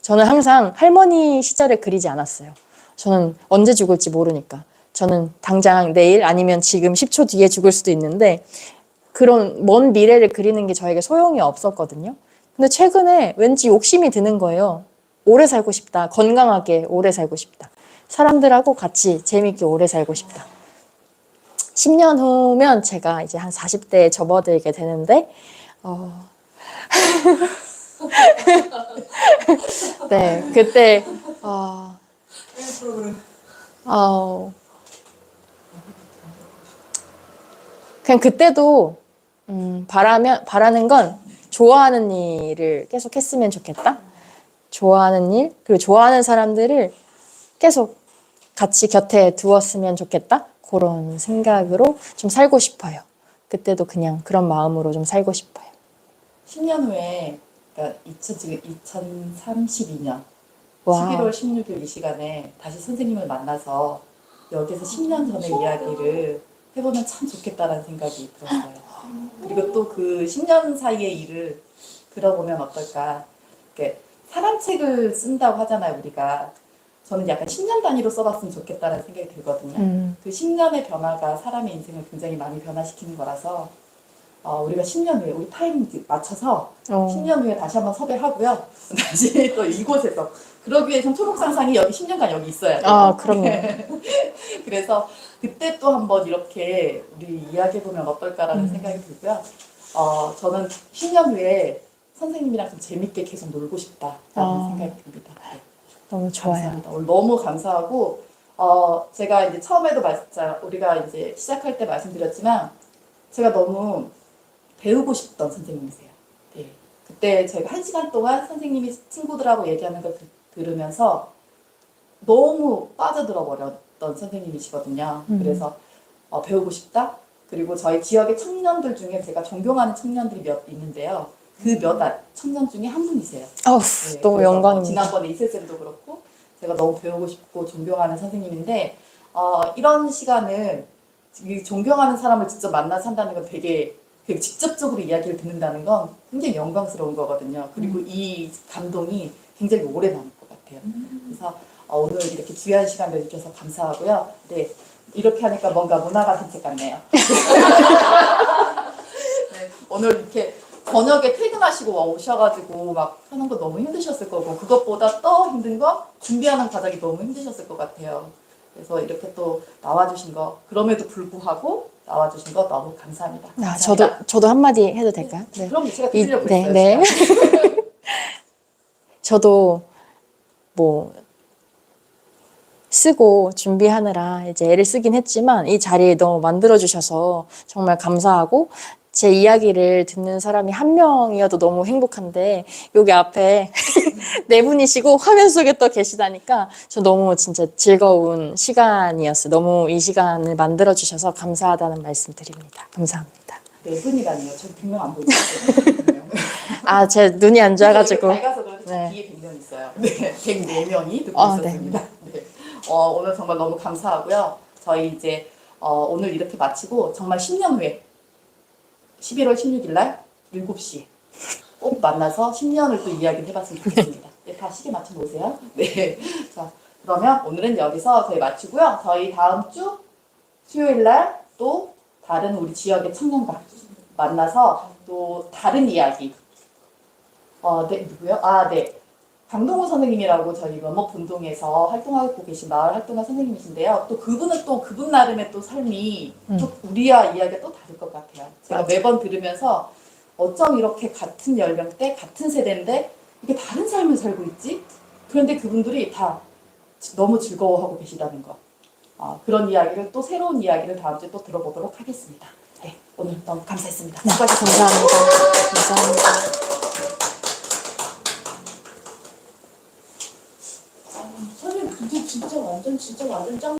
저는 항상 할머니 시절을 그리지 않았어요. 저는 언제 죽을지 모르니까. 저는 당장 내일 아니면 지금 10초 뒤에 죽을 수도 있는데 그런 먼 미래를 그리는 게 저에게 소용이 없었거든요. 근데 최근에 왠지 욕심이 드는 거예요. 오래 살고 싶다. 건강하게 오래 살고 싶다. 사람들하고 같이 재밌게 오래 살고 싶다. 10년 후면 제가 이제 한 40대에 접어들게 되는데, 네, 그때, 그냥 그때도, 바라는 건 좋아하는 일을 계속 했으면 좋겠다. 좋아하는 일, 그리고 좋아하는 사람들을 계속 같이 곁에 두었으면 좋겠다. 그런 생각으로 좀 살고 싶어요. 그때도 그냥 그런 마음으로 좀 살고 싶어요. 10년 후에, 그러니까 지금 2032년 와. 11월 16일 이 시간에 다시 선생님을 만나서 여기서 10년 전의 이야기를 해보면 참 좋겠다라는 생각이 들었어요. 그리고 또 그 10년 사이의 일을 들어보면 어떨까. 이렇게 사람책을 쓴다고 하잖아요, 우리가. 저는 약간 10년 단위로 써봤으면 좋겠다라는 생각이 들거든요. 그 10년의 변화가 사람의 인생을 굉장히 많이 변화시키는 거라서 우리가 10년 후에 우리 타임 맞춰서 10년 후에 다시 한번 섭외하고요. 다시 또 이곳에서 그러기 위해 초록 상상이 여기 10년간 여기 있어야 돼요. 아, 그럼요. 그래서 그때 또 한번 이렇게 우리 이야기해보면 어떨까라는 생각이 들고요. 저는 10년 후에 선생님이랑 좀 재밌게 계속 놀고 싶다라는 생각이 듭니다. 네. 너무 좋아요. 감사합니다. 오늘 너무 감사하고 제가 이제 처음에도 우리가 이제 시작할 때 말씀드렸지만 제가 너무 배우고 싶던 선생님이세요. 네. 그때 제가 1시간 동안 선생님이 친구들하고 얘기하는 걸 들으면서 너무 빠져들어 버렸던 선생님이시거든요. 그래서 배우고 싶다. 그리고 저희 지역의 청년들 중에 제가 존경하는 청년들이 몇 있는데요. 그 몇 청년 중에 한 분이세요. 네, 너무 영광입니다. 지난번에 이세쌤도 그렇고 제가 너무 배우고 싶고 존경하는 선생님인데 이런 시간을 존경하는 사람을 직접 만나서 한다는 건 되게 직접적으로 이야기를 듣는다는 건 굉장히 영광스러운 거거든요. 그리고 이 감동이 굉장히 오래 남을 것 같아요. 그래서 오늘 이렇게 귀한 시간 내주셔서 감사하고요. 네, 이렇게 하니까 뭔가 문화가 산책 같네요. 네, 오늘 이렇게 저녁에 퇴근하시고 오셔가지고 막 하는 거 너무 힘드셨을 거고 그것보다 더 힘든 건 준비하는 과정이 너무 힘드셨을 것 같아요. 그래서 이렇게 또 나와주신 거 그럼에도 불구하고 나와주신 거 너무 감사합니다. 감사합니다. 저도 한마디 해도 될까요? 네. 그럼 제가 드리려고 네, 했어요. 네. 저도 뭐 쓰고 준비하느라 이제 애를 쓰긴 했지만 이 자리에 너무 만들어주셔서 정말 감사하고 제 이야기를 듣는 사람이 한 명이어도 너무 행복한데 여기 앞에 네 분이시고 화면 속에 또 계시다니까 저 너무 진짜 즐거운 시간이었어요. 너무 이 시간을 만들어주셔서 감사하다는 말씀 드립니다. 감사합니다. 네 분이라니요. 저 100명 안 보이죠? 제 눈이 안 좋아가지고. 밝아서 그런지 네. 뒤에 100명 있어요. 네, 104명이 듣고 네. 있었습니다. 네. 오늘 정말 너무 감사하고요. 저희 이제 오늘 이렇게 마치고 정말 10년 후에 11월 16일 날 7시 꼭 만나서 10년을 또 이야기를 해봤으면 좋겠습니다. 네, 다 시계 맞춰 놓으세요. 네. 자, 그러면 오늘은 여기서 저희 마치고요. 저희 다음 주 수요일 날 또 다른 우리 지역의 청년과 만나서 또 다른 이야기. 네, 누구요? 네. 강동우 선생님이라고 저희 면목분동에서 활동하고 계신 마을 활동가 선생님이신데요. 또 그분은 또 그분 나름의 또 삶이 또 우리와 이야기가 또 다를 것 같아요. 제가 맞아. 매번 들으면서 어쩜 이렇게 같은 연령대, 같은 세대인데 이게 다른 삶을 살고 있지? 그런데 그분들이 다 너무 즐거워하고 계시다는 거. 그런 이야기를 또 새로운 이야기를 다음 주에 또 들어보도록 하겠습니다. 네, 오늘 너무 감사했습니다. 네, 수고하셨습니다. 감사합니다. 감사합니다. 선생님, 근데 진짜 완전 짱.